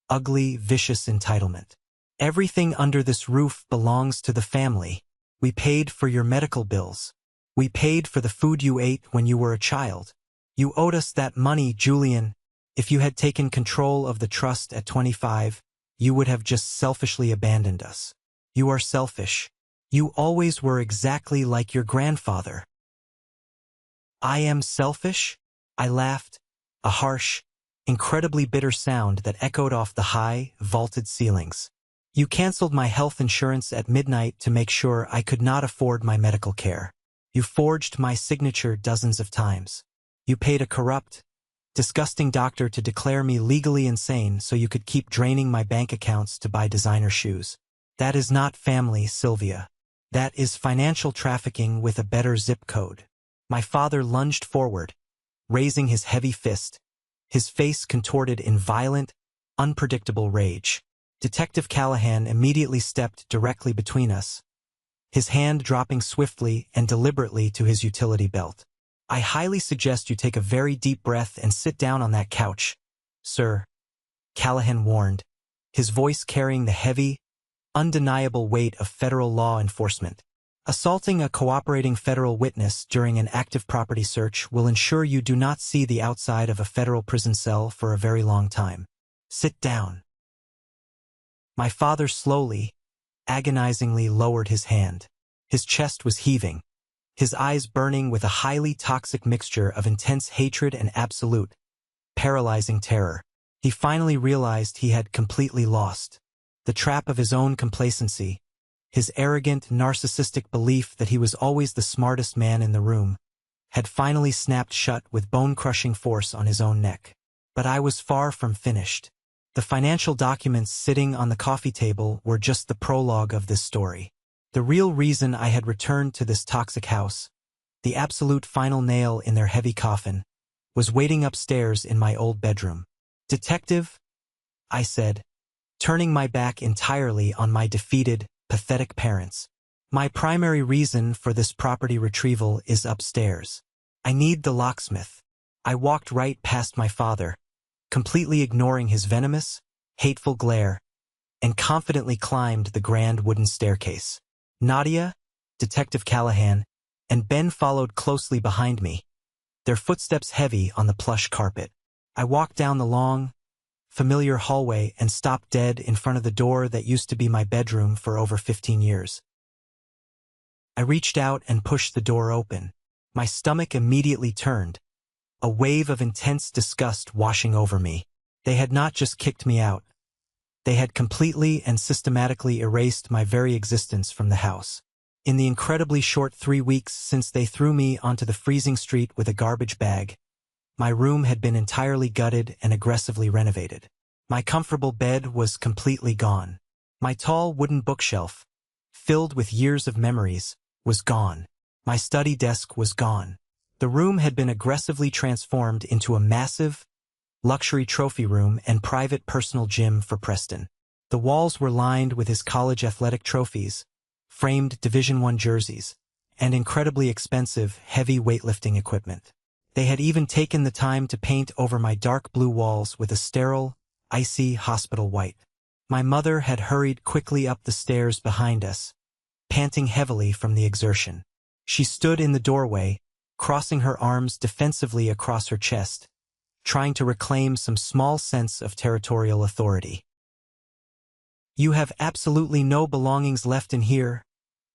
ugly, vicious entitlement. "Everything under this roof belongs to the family. We paid for your medical bills. We paid for the food you ate when you were a child. You owed us that money, Julian. If you had taken control of the trust at 25, you would have just selfishly abandoned us. You are selfish. You always were exactly like your grandfather." "I am selfish?" I laughed, a harsh, incredibly bitter sound that echoed off the high, vaulted ceilings. "You canceled my health insurance at midnight to make sure I could not afford my medical care. You forged my signature dozens of times. You paid a corrupt, disgusting doctor to declare me legally insane so you could keep draining my bank accounts to buy designer shoes. That is not family, Sylvia. That is financial trafficking with a better zip code." My father lunged forward, raising his heavy fist, his face contorted in violent, unpredictable rage. Detective Callahan immediately stepped directly between us, his hand dropping swiftly and deliberately to his utility belt. "I highly suggest you take a very deep breath and sit down on that couch, sir," Callahan warned, his voice carrying the heavy, undeniable weight of federal law enforcement. "Assaulting a cooperating federal witness during an active property search will ensure you do not see the outside of a federal prison cell for a very long time. Sit down." My father slowly, agonizingly lowered his hand. His chest was heaving, his eyes burning with a highly toxic mixture of intense hatred and absolute, paralyzing terror. He finally realized he had completely lost. The trap of his own complacency, his arrogant, narcissistic belief that he was always the smartest man in the room, had finally snapped shut with bone-crushing force on his own neck. But I was far from finished. The financial documents sitting on the coffee table were just the prologue of this story. The real reason I had returned to this toxic house, the absolute final nail in their heavy coffin, was waiting upstairs in my old bedroom. "Detective," I said, turning my back entirely on my defeated, pathetic parents. "My primary reason for this property retrieval is upstairs. I need the locksmith." I walked right past my father, completely ignoring his venomous, hateful glare, and confidently climbed the grand wooden staircase. Nadia, Detective Callahan, and Ben followed closely behind me, their footsteps heavy on the plush carpet. I walked down the long, familiar hallway and stopped dead in front of the door that used to be my bedroom for over 15 years. I reached out and pushed the door open. My stomach immediately turned, a wave of intense disgust washing over me. They had not just kicked me out. They had completely and systematically erased my very existence from the house. In the incredibly short 3 weeks since they threw me onto the freezing street with a garbage bag, my room had been entirely gutted and aggressively renovated. My comfortable bed was completely gone. My tall wooden bookshelf, filled with years of memories, was gone. My study desk was gone. The room had been aggressively transformed into a massive, luxury trophy room and private personal gym for Preston. The walls were lined with his college athletic trophies, framed Division I jerseys, and incredibly expensive, heavy weightlifting equipment. They had even taken the time to paint over my dark blue walls with a sterile, icy hospital white. My mother had hurried quickly up the stairs behind us, panting heavily from the exertion. She stood in the doorway, crossing her arms defensively across her chest, trying to reclaim some small sense of territorial authority. "You have absolutely no belongings left in here,"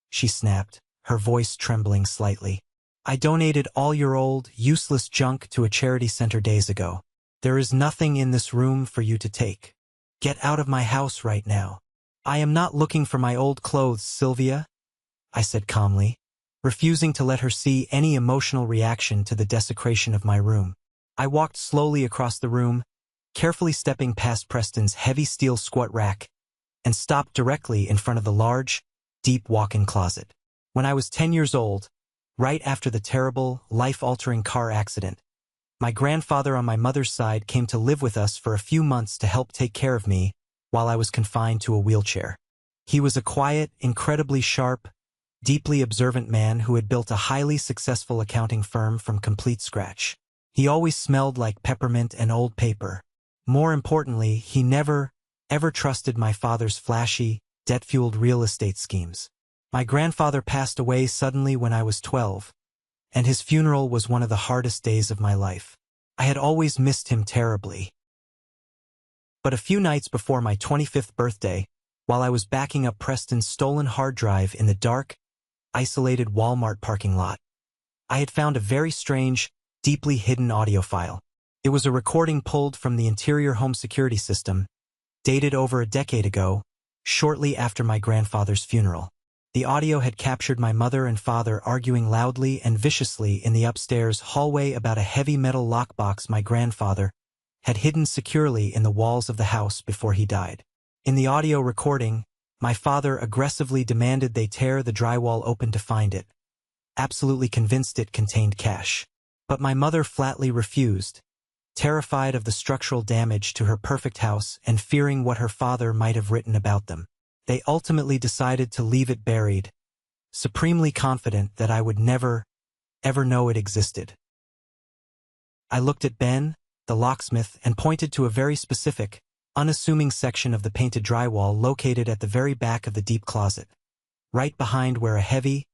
she snapped, her voice trembling slightly. "I donated all your old, useless junk to a charity center days ago. There is nothing in this room for you to take. Get out of my house right now." "I am not looking for my old clothes, Sylvia," I said calmly, refusing to let her see any emotional reaction to the desecration of my room. I walked slowly across the room, carefully stepping past Preston's heavy steel squat rack, and stopped directly in front of the large, deep walk-in closet. When I was 10 years old, right after the terrible, life-altering car accident, my grandfather on my mother's side came to live with us for a few months to help take care of me while I was confined to a wheelchair. He was a quiet, incredibly sharp, deeply observant man who had built a highly successful accounting firm from complete scratch. He always smelled like peppermint and old paper. More importantly, he never, ever trusted my father's flashy, debt-fueled real estate schemes. My grandfather passed away suddenly when I was 12, and his funeral was one of the hardest days of my life. I had always missed him terribly. But a few nights before my 25th birthday, while I was backing up Preston's stolen hard drive in the dark, isolated Walmart parking lot, I had found a very strange, deeply hidden audio file. It was a recording pulled from the interior home security system, dated over a decade ago, shortly after my grandfather's funeral. The audio had captured my mother and father arguing loudly and viciously in the upstairs hallway about a heavy metal lockbox my grandfather had hidden securely in the walls of the house before he died. In the audio recording, my father aggressively demanded they tear the drywall open to find it, absolutely convinced it contained cash. But my mother flatly refused, terrified of the structural damage to her perfect house and fearing what her father might have written about them. They ultimately decided to leave it buried, supremely confident that I would never, ever know it existed. I looked at Ben, the locksmith, and pointed to a very specific, unassuming section of the painted drywall located at the very back of the deep closet, right behind where a heavy,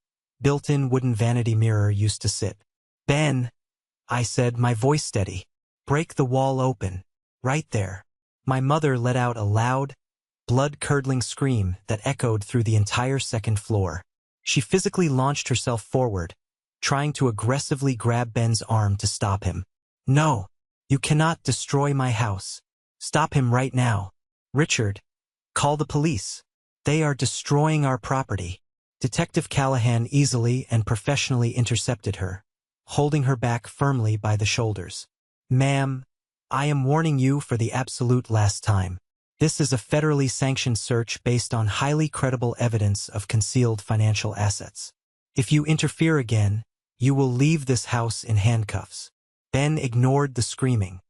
built-in wooden vanity mirror used to sit. "Ben," I said, my voice steady, "break the wall open. Right there." My mother let out a loud, blood-curdling scream that echoed through the entire second floor. She physically launched herself forward, trying to aggressively grab Ben's arm to stop him. "No! You cannot destroy my house. Stop him right now. Richard, call the police. They are destroying our property." Detective Callahan easily and professionally intercepted her, holding her back firmly by the shoulders. "Ma'am, I am warning you for the absolute last time. This is a federally sanctioned search based on highly credible evidence of concealed financial assets. If you interfere again, you will leave this house in handcuffs." Ben ignored the screaming.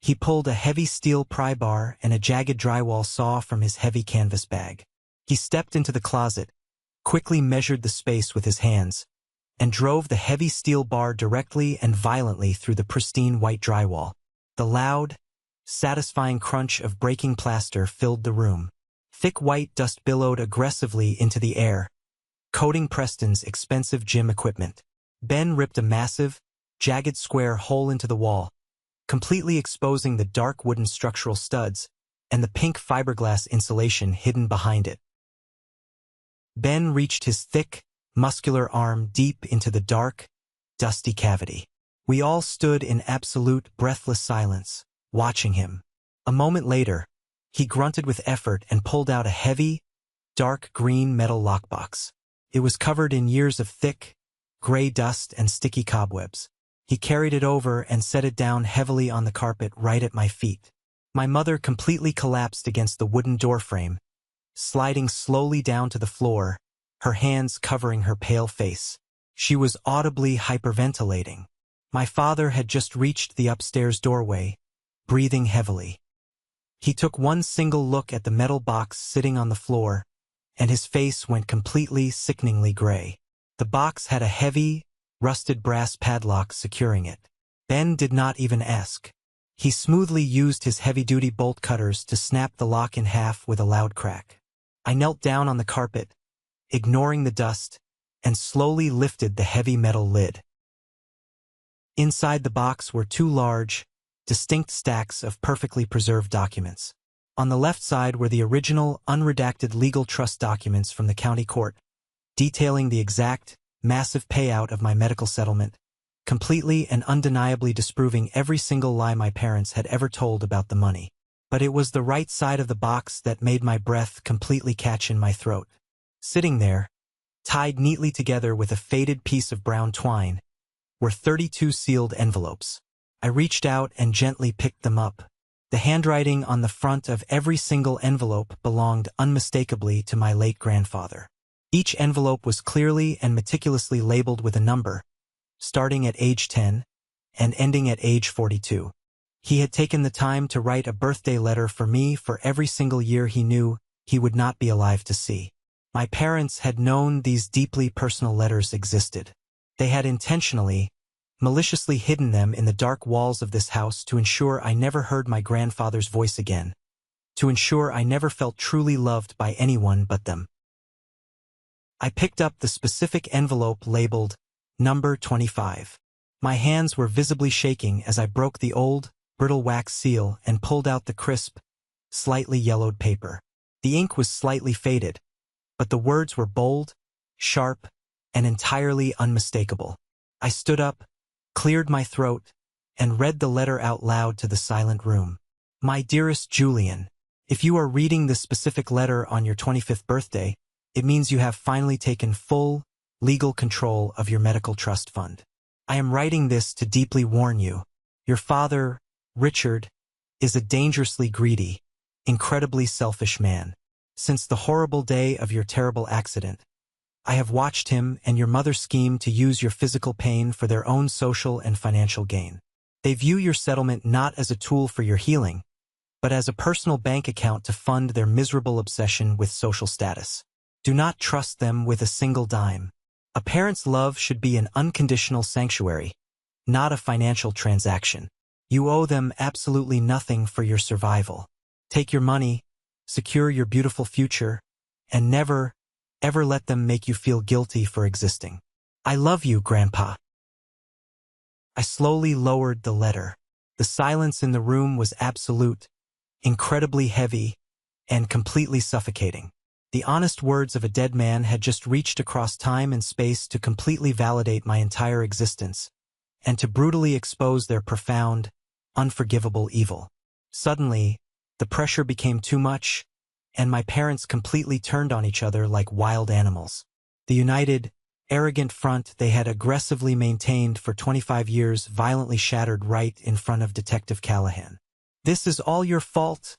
He pulled a heavy steel pry bar and a jagged drywall saw from his heavy canvas bag. He stepped into the closet, quickly measured the space with his hands, and drove the heavy steel bar directly and violently through the pristine white drywall. The loud, satisfying crunch of breaking plaster filled the room. Thick white dust billowed aggressively into the air, coating Preston's expensive gym equipment. Ben ripped a massive, jagged square hole into the wall, completely exposing the dark wooden structural studs and the pink fiberglass insulation hidden behind it. Ben reached his thick, muscular arm deep into the dark, dusty cavity. We all stood in absolute, breathless silence, watching him. A moment later, he grunted with effort and pulled out a heavy, dark green metal lockbox. It was covered in years of thick, gray dust and sticky cobwebs. He carried it over and set it down heavily on the carpet right at my feet. My mother completely collapsed against the wooden doorframe, sliding slowly down to the floor, her hands covering her pale face. She was audibly hyperventilating. My father had just reached the upstairs doorway, breathing heavily. He took one single look at the metal box sitting on the floor, and his face went completely, sickeningly gray. The box had a heavy, rusted brass padlock securing it. Ben did not even ask. He smoothly used his heavy-duty bolt cutters to snap the lock in half with a loud crack. I knelt down on the carpet, ignoring the dust, and slowly lifted the heavy metal lid. Inside the box were two large, distinct stacks of perfectly preserved documents. On the left side were the original, unredacted legal trust documents from the county court, detailing the exact, massive payout of my medical settlement, completely and undeniably disproving every single lie my parents had ever told about the money. But it was the right side of the box that made my breath completely catch in my throat. Sitting there, tied neatly together with a faded piece of brown twine, were 32 sealed envelopes. I reached out and gently picked them up. The handwriting on the front of every single envelope belonged unmistakably to my late grandfather. Each envelope was clearly and meticulously labeled with a number, starting at age 10 and ending at age 42. He had taken the time to write a birthday letter for me for every single year he knew he would not be alive to see. My parents had known these deeply personal letters existed. They had intentionally, maliciously hidden them in the dark walls of this house to ensure I never heard my grandfather's voice again, to ensure I never felt truly loved by anyone but them. I picked up the specific envelope labeled Number 25. My hands were visibly shaking as I broke the old, brittle wax seal and pulled out the crisp, slightly yellowed paper. The ink was slightly faded, but the words were bold, sharp, and entirely unmistakable. I stood up, cleared my throat, and read the letter out loud to the silent room. My dearest Julian, if you are reading this specific letter on your 25th birthday, it means you have finally taken full, legal control of your medical trust fund. I am writing this to deeply warn you. Your father, Richard, is a dangerously greedy, incredibly selfish man. Since the horrible day of your terrible accident, I have watched him and your mother scheme to use your physical pain for their own social and financial gain. They view your settlement not as a tool for your healing, but as a personal bank account to fund their miserable obsession with social status. Do not trust them with a single dime. A parent's love should be an unconditional sanctuary, not a financial transaction. You owe them absolutely nothing for your survival. Take your money, secure your beautiful future, and never, ever let them make you feel guilty for existing. I love you, Grandpa. I slowly lowered the letter. The silence in the room was absolute, incredibly heavy, and completely suffocating. The honest words of a dead man had just reached across time and space to completely validate my entire existence, and to brutally expose their profound, unforgivable evil. Suddenly, the pressure became too much, and my parents completely turned on each other like wild animals. The united, arrogant front they had aggressively maintained for 25 years violently shattered right in front of Detective Callahan. "This is all your fault,"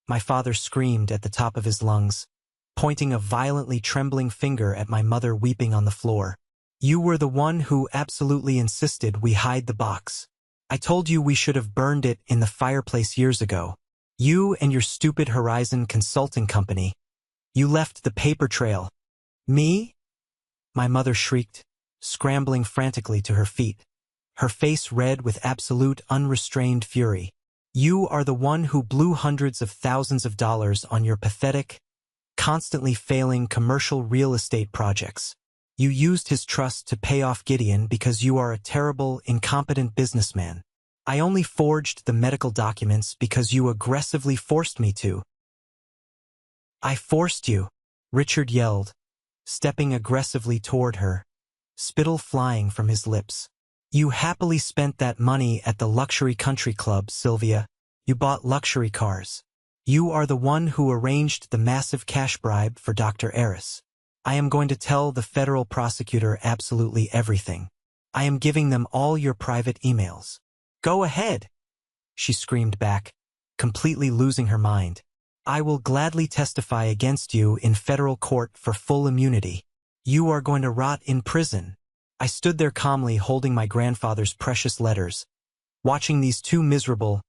my father screamed at the top of his lungs, pointing a violently trembling finger at my mother weeping on the floor. "You were the one who absolutely insisted we hide the box. I told you we should have burned it in the fireplace years ago. You and your stupid Horizon Consulting Company. You left the paper trail." "Me?" my mother shrieked, scrambling frantically to her feet, her face red with absolute unrestrained fury. "You are the one who blew hundreds of thousands of dollars on your pathetic, constantly failing commercial real estate projects. You used his trust to pay off Gideon because you are a terrible, incompetent businessman. I only forged the medical documents because you aggressively forced me to." "I forced you," Richard yelled, stepping aggressively toward her, spittle flying from his lips. "You happily spent that money at the luxury country club, Sylvia. You bought luxury cars. You are the one who arranged the massive cash bribe for Dr. Eris. I am going to tell the federal prosecutor absolutely everything. I am giving them all your private emails." "Go ahead," she screamed back, completely losing her mind. "I will gladly testify against you in federal court for full immunity. You are going to rot in prison." I stood there calmly holding my grandfather's precious letters, watching these two miserable,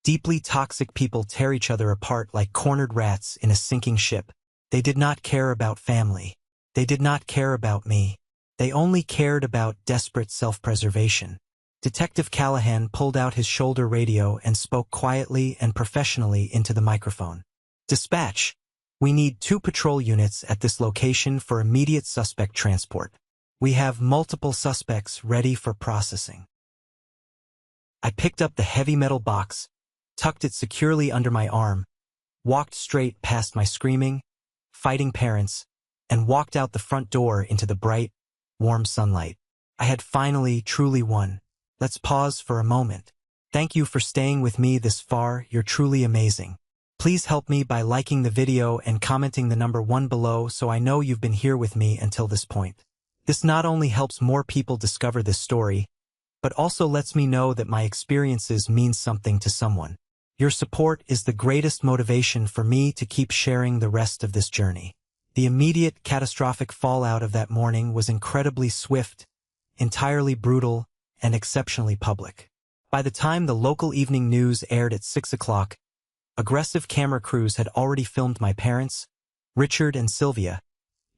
deeply toxic people tear each other apart like cornered rats in a sinking ship. They did not care about family. They did not care about me. They only cared about desperate self-preservation. Detective Callahan pulled out his shoulder radio and spoke quietly and professionally into the microphone. "Dispatch, we need 2 patrol units at this location for immediate suspect transport. We have multiple suspects ready for processing." I picked up the heavy metal box, tucked it securely under my arm, walked straight past my screaming, fighting parents, and walked out the front door into the bright, warm sunlight. I had finally truly won. Let's pause for a moment. Thank you for staying with me this far. You're truly amazing. Please help me by liking the video and commenting the number 1 below so I know you've been here with me until this point. This not only helps more people discover this story, but also lets me know that my experiences mean something to someone. Your support is the greatest motivation for me to keep sharing the rest of this journey. The immediate catastrophic fallout of that morning was incredibly swift, entirely brutal, and exceptionally public. By the time the local evening news aired at 6 o'clock, aggressive camera crews had already filmed my parents, Richard and Sylvia,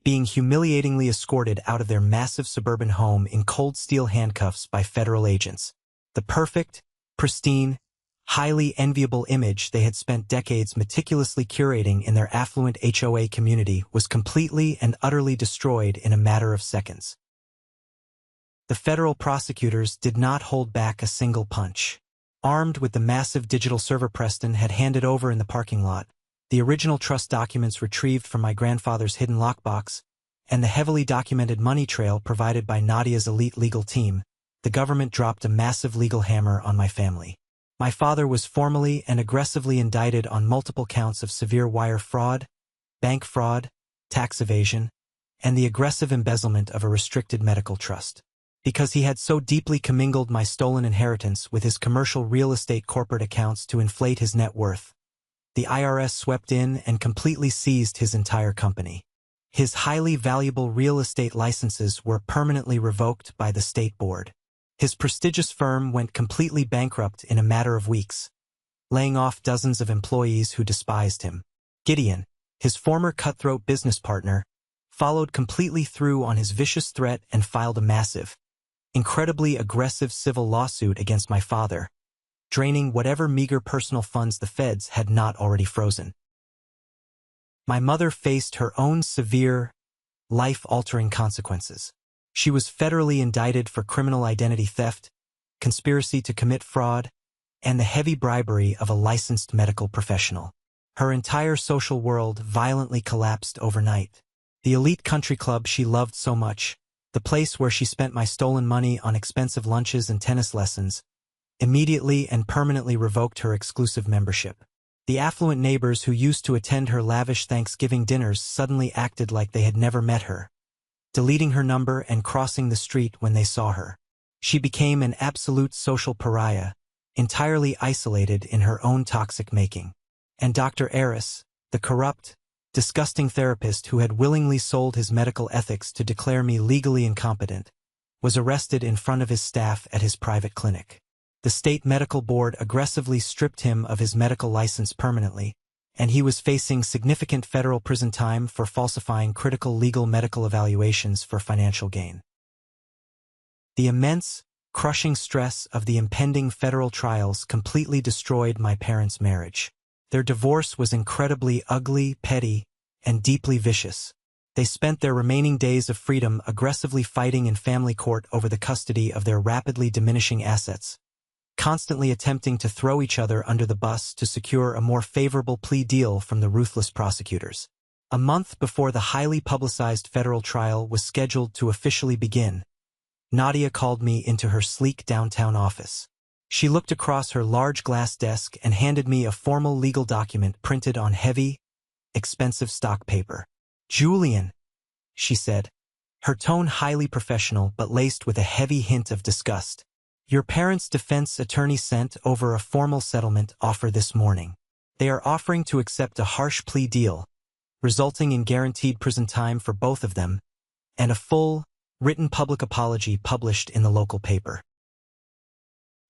being humiliatingly escorted out of their massive suburban home in cold steel handcuffs by federal agents. The perfect, pristine, highly enviable image they had spent decades meticulously curating in their affluent HOA community was completely and utterly destroyed in a matter of seconds. The federal prosecutors did not hold back a single punch. Armed with the massive digital server Preston had handed over in the parking lot, the original trust documents retrieved from my grandfather's hidden lockbox, and the heavily documented money trail provided by Nadia's elite legal team, the government dropped a massive legal hammer on my family. My father was formally and aggressively indicted on multiple counts of severe wire fraud, bank fraud, tax evasion, and the aggressive embezzlement of a restricted medical trust. Because he had so deeply commingled my stolen inheritance with his commercial real estate corporate accounts to inflate his net worth, the IRS swept in and completely seized his entire company. His highly valuable real estate licenses were permanently revoked by the state board. His prestigious firm went completely bankrupt in a matter of weeks, laying off dozens of employees who despised him. Gideon, his former cutthroat business partner, followed completely through on his vicious threat and filed a massive, incredibly aggressive civil lawsuit against my father, draining whatever meager personal funds the feds had not already frozen. My mother faced her own severe, life-altering consequences. She was federally indicted for criminal identity theft, conspiracy to commit fraud, and the heavy bribery of a licensed medical professional. Her entire social world violently collapsed overnight. The elite country club she loved so much, the place where she spent my stolen money on expensive lunches and tennis lessons, immediately and permanently revoked her exclusive membership. The affluent neighbors who used to attend her lavish Thanksgiving dinners suddenly acted like they had never met her, deleting her number and crossing the street when they saw her. She became an absolute social pariah, entirely isolated in her own toxic making. And Dr. Eris, the corrupt, disgusting therapist who had willingly sold his medical ethics to declare me legally incompetent, was arrested in front of his staff at his private clinic. The state medical board aggressively stripped him of his medical license permanently, and he was facing significant federal prison time for falsifying critical legal medical evaluations for financial gain. The immense, crushing stress of the impending federal trials completely destroyed my parents' marriage. Their divorce was incredibly ugly, petty, and deeply vicious. They spent their remaining days of freedom aggressively fighting in family court over the custody of their rapidly diminishing assets, constantly attempting to throw each other under the bus to secure a more favorable plea deal from the ruthless prosecutors. A month before the highly publicized federal trial was scheduled to officially begin, Nadia called me into her sleek downtown office. She looked across her large glass desk and handed me a formal legal document printed on heavy, expensive stock paper. "Julian," she said, her tone highly professional but laced with a heavy hint of disgust. "Your parents' defense attorney sent over a formal settlement offer this morning. They are offering to accept a harsh plea deal, resulting in guaranteed prison time for both of them, and a full, written public apology published in the local paper."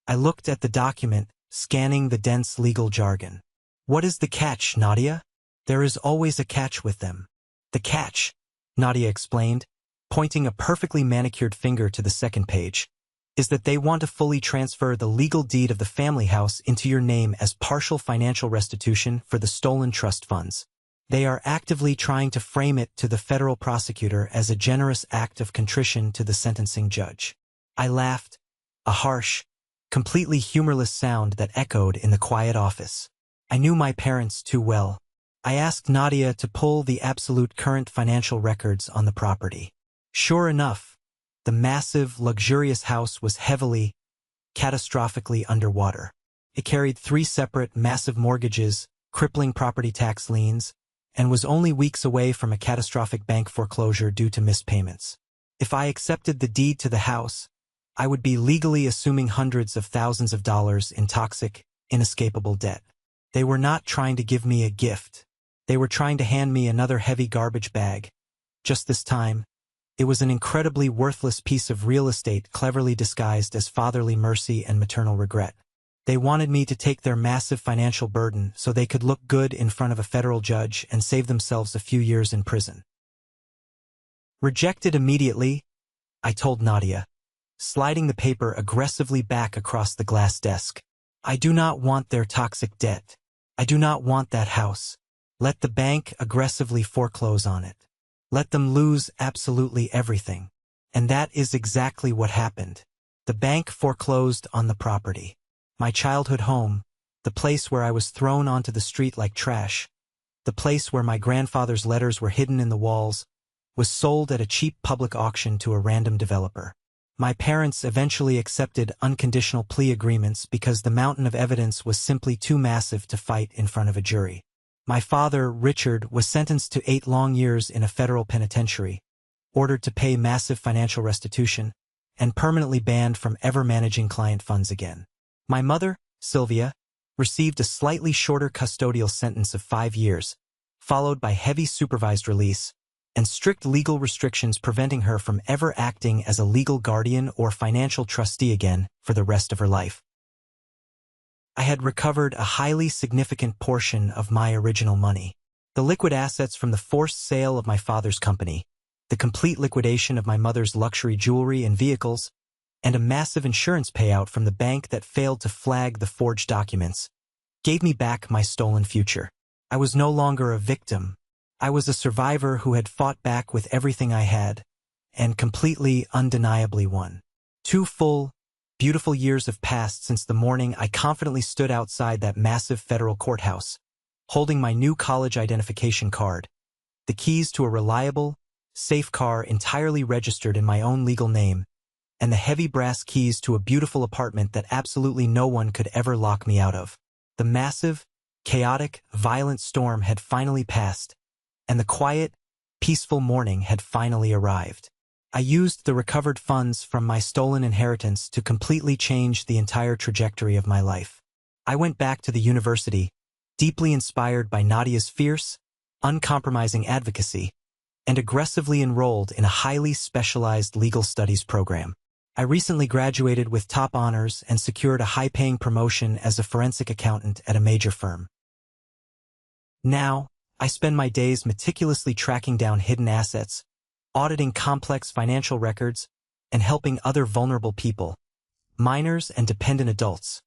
I looked at the document, scanning the dense legal jargon. "What is the catch, Nadia?" "There is always a catch with them." "The catch," Nadia explained, pointing a perfectly manicured finger to the second page, "is that they want to fully transfer the legal deed of the family house into your name as partial financial restitution for the stolen trust funds. They are actively trying to frame it to the federal prosecutor as a generous act of contrition to the sentencing judge." I laughed, a harsh, completely humorless sound that echoed in the quiet office. I knew my parents too well. I asked Nadia to pull the absolute current financial records on the property. Sure enough, the massive, luxurious house was heavily, catastrophically underwater. It carried 3 separate, massive mortgages, crippling property tax liens, and was only weeks away from a catastrophic bank foreclosure due to missed payments. If I accepted the deed to the house, I would be legally assuming hundreds of thousands of dollars in toxic, inescapable debt. They were not trying to give me a gift. They were trying to hand me another heavy garbage bag. Just this time, it was an incredibly worthless piece of real estate cleverly disguised as fatherly mercy and maternal regret. They wanted me to take their massive financial burden so they could look good in front of a federal judge and save themselves a few years in prison. "Rejected immediately," I told Nadia, sliding the paper aggressively back across the glass desk. "I do not want their toxic debt. I do not want that house. Let the bank aggressively foreclose on it. Let them lose absolutely everything." And that is exactly what happened. The bank foreclosed on the property. My childhood home, the place where I was thrown onto the street like trash, the place where my grandfather's letters were hidden in the walls, was sold at a cheap public auction to a random developer. My parents eventually accepted unconditional plea agreements because the mountain of evidence was simply too massive to fight in front of a jury. My father, Richard, was sentenced to 8 long years in a federal penitentiary, ordered to pay massive financial restitution, and permanently banned from ever managing client funds again. My mother, Sylvia, received a slightly shorter custodial sentence of 5 years, followed by heavy supervised release, and strict legal restrictions preventing her from ever acting as a legal guardian or financial trustee again for the rest of her life. I had recovered a highly significant portion of my original money. The liquid assets from the forced sale of my father's company, the complete liquidation of my mother's luxury jewelry and vehicles, and a massive insurance payout from the bank that failed to flag the forged documents, gave me back my stolen future. I was no longer a victim. I was a survivor who had fought back with everything I had, and completely, undeniably won. 2 full, beautiful years have passed since the morning I confidently stood outside that massive federal courthouse, holding my new college identification card, the keys to a reliable, safe car entirely registered in my own legal name, and the heavy brass keys to a beautiful apartment that absolutely no one could ever lock me out of. The massive, chaotic, violent storm had finally passed, and the quiet, peaceful morning had finally arrived. I used the recovered funds from my stolen inheritance to completely change the entire trajectory of my life. I went back to the university, deeply inspired by Nadia's fierce, uncompromising advocacy, and aggressively enrolled in a highly specialized legal studies program. I recently graduated with top honors and secured a high-paying promotion as a forensic accountant at a major firm. Now, I spend my days meticulously tracking down hidden assets, auditing complex financial records, and helping other vulnerable people, minors and dependent adults,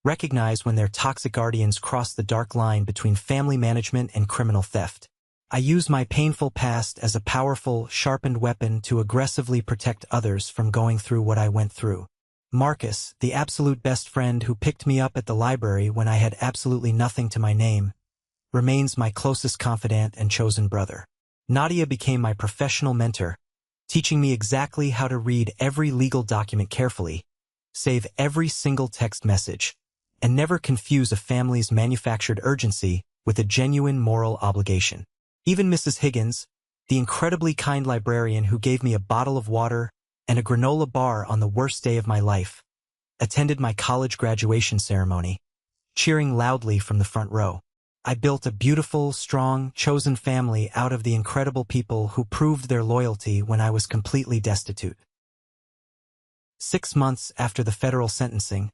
recognize when their toxic guardians cross the dark line between family management and criminal theft. I use my painful past as a powerful, sharpened weapon to aggressively protect others from going through what I went through. Marcus, the absolute best friend who picked me up at the library when I had absolutely nothing to my name, remains my closest confidant and chosen brother. Nadia became my professional mentor, teaching me exactly how to read every legal document carefully, save every single text message, and never confuse a family's manufactured urgency with a genuine moral obligation. Even Mrs. Higgins, the incredibly kind librarian who gave me a bottle of water and a granola bar on the worst day of my life, attended my college graduation ceremony, cheering loudly from the front row. I built a beautiful, strong, chosen family out of the incredible people who proved their loyalty when I was completely destitute. 6 months after the federal sentencing,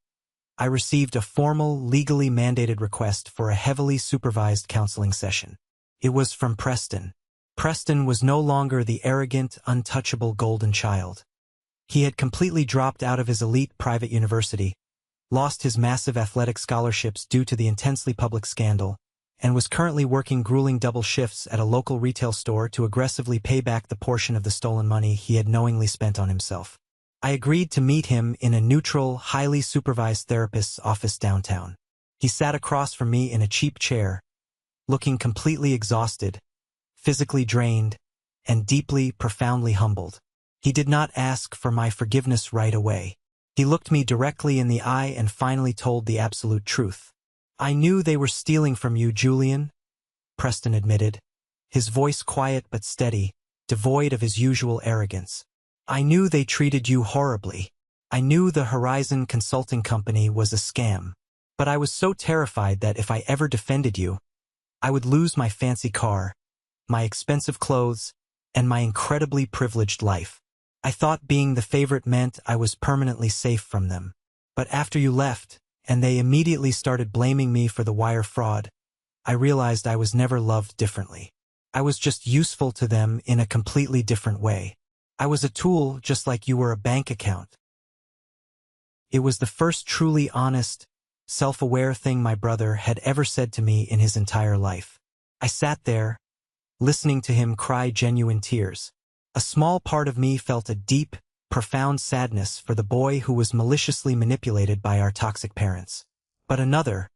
I received a formal, legally mandated request for a heavily supervised counseling session. It was from Preston. Preston was no longer the arrogant, untouchable golden child. He had completely dropped out of his elite private university, lost his massive athletic scholarships due to the intensely public scandal, and was currently working grueling double shifts at a local retail store to aggressively pay back the portion of the stolen money he had knowingly spent on himself. I agreed to meet him in a neutral, highly supervised therapist's office downtown. He sat across from me in a cheap chair, looking completely exhausted, physically drained, and deeply, profoundly humbled. He did not ask for my forgiveness right away. He looked me directly in the eye and finally told the absolute truth. "I knew they were stealing from you, Julian," Preston admitted, his voice quiet but steady, devoid of his usual arrogance. "I knew they treated you horribly. I knew the Horizon Consulting Company was a scam. But I was so terrified that if I ever defended you, I would lose my fancy car, my expensive clothes, and my incredibly privileged life. I thought being the favorite meant I was permanently safe from them. But after you left, and they immediately started blaming me for the wire fraud, I realized I was never loved differently. I was just useful to them in a completely different way. I was a tool just like you were a bank account." It was the first truly honest, self-aware thing my brother had ever said to me in his entire life. I sat there, listening to him cry genuine tears. A small part of me felt a deep, profound sadness for the boy who was maliciously manipulated by our toxic parents. But another,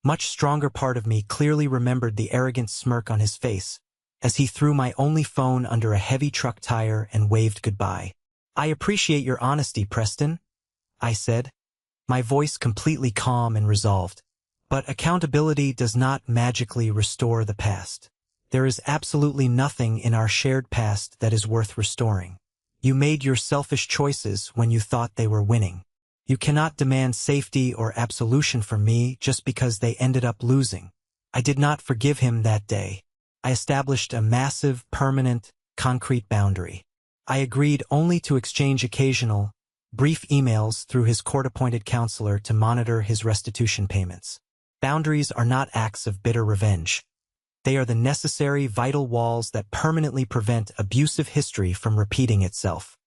much stronger part of me clearly remembered the arrogant smirk on his face as he threw my only phone under a heavy truck tire and waved goodbye. "I appreciate your honesty, Preston," I said, my voice completely calm and resolved. "But accountability does not magically restore the past. There is absolutely nothing in our shared past that is worth restoring. You made your selfish choices when you thought they were winning. You cannot demand safety or absolution from me just because they ended up losing." I did not forgive him that day. I established a massive, permanent, concrete boundary. I agreed only to exchange occasional, brief emails through his court-appointed counselor to monitor his restitution payments. Boundaries are not acts of bitter revenge. They are the necessary, vital walls that permanently prevent abusive history from repeating itself.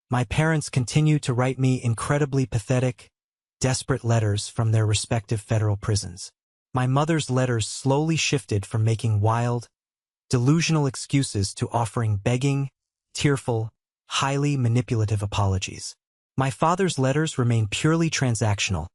My parents continue to write me incredibly pathetic, desperate letters from their respective federal prisons. My mother's letters slowly shifted from making wild, delusional excuses to offering begging, tearful, highly manipulative apologies. My father's letters remain purely transactional,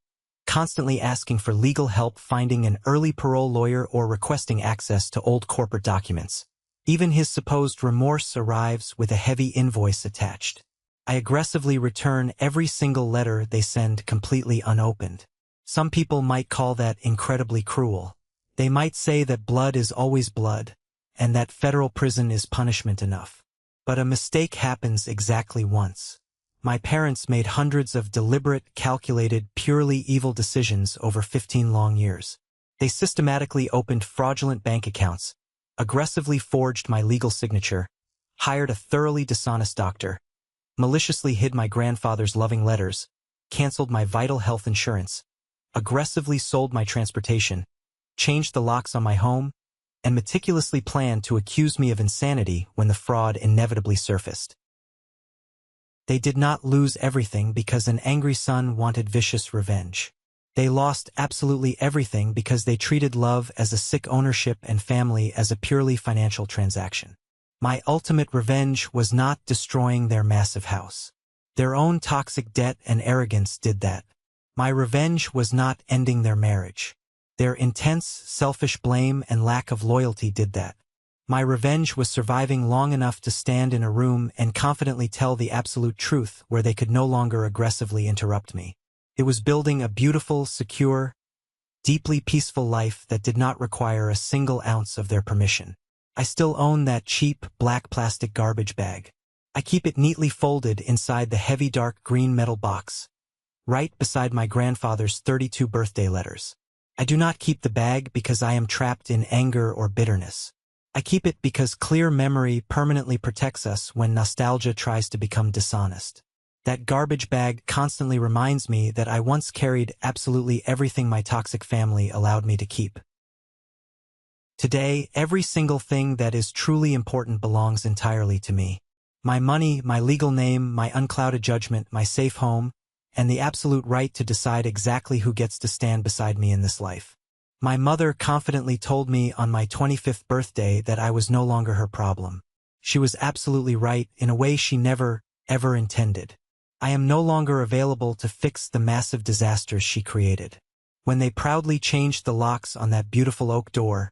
constantly asking for legal help finding an early parole lawyer or requesting access to old corporate documents. Even his supposed remorse arrives with a heavy invoice attached. I aggressively return every single letter they send completely unopened. Some people might call that incredibly cruel. They might say that blood is always blood, and that federal prison is punishment enough. But a mistake happens exactly once. My parents made hundreds of deliberate, calculated, purely evil decisions over 15 long years. They systematically opened fraudulent bank accounts, aggressively forged my legal signature, hired a thoroughly dishonest doctor, maliciously hid my grandfather's loving letters, canceled my vital health insurance, aggressively sold my transportation, changed the locks on my home, and meticulously planned to accuse me of insanity when the fraud inevitably surfaced. They did not lose everything because an angry son wanted vicious revenge. They lost absolutely everything because they treated love as a sick ownership and family as a purely financial transaction. My ultimate revenge was not destroying their massive house. Their own toxic debt and arrogance did that. My revenge was not ending their marriage. Their intense, selfish blame and lack of loyalty did that. My revenge was surviving long enough to stand in a room and confidently tell the absolute truth where they could no longer aggressively interrupt me. It was building a beautiful, secure, deeply peaceful life that did not require a single ounce of their permission. I still own that cheap, black plastic garbage bag. I keep it neatly folded inside the heavy dark green metal box, right beside my grandfather's 32 birthday letters. I do not keep the bag because I am trapped in anger or bitterness. I keep it because clear memory permanently protects us when nostalgia tries to become dishonest. That garbage bag constantly reminds me that I once carried absolutely everything my toxic family allowed me to keep. Today, every single thing that is truly important belongs entirely to me. My money, my legal name, my unclouded judgment, my safe home, and the absolute right to decide exactly who gets to stand beside me in this life. My mother confidently told me on my 25th birthday that I was no longer her problem. She was absolutely right in a way she never, ever intended. I am no longer available to fix the massive disasters she created. When they proudly changed the locks on that beautiful oak door,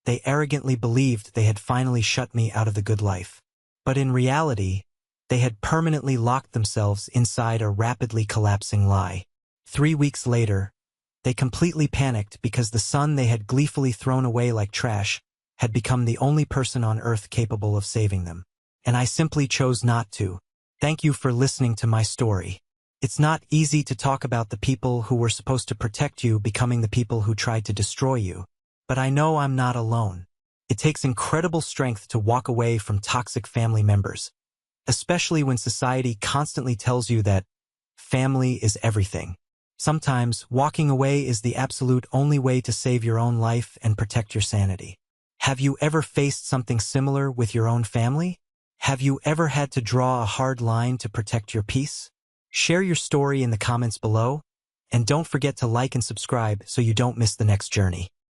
they arrogantly believed they had finally shut me out of the good life. But in reality, they had permanently locked themselves inside a rapidly collapsing lie. 3 weeks later, they completely panicked because the son they had gleefully thrown away like trash had become the only person on earth capable of saving them. And I simply chose not to. Thank you for listening to my story. It's not easy to talk about the people who were supposed to protect you becoming the people who tried to destroy you. But I know I'm not alone. It takes incredible strength to walk away from toxic family members, especially when society constantly tells you that family is everything. Sometimes, walking away is the absolute only way to save your own life and protect your sanity. Have you ever faced something similar with your own family? Have you ever had to draw a hard line to protect your peace? Share your story in the comments below, and don't forget to like and subscribe so you don't miss the next journey.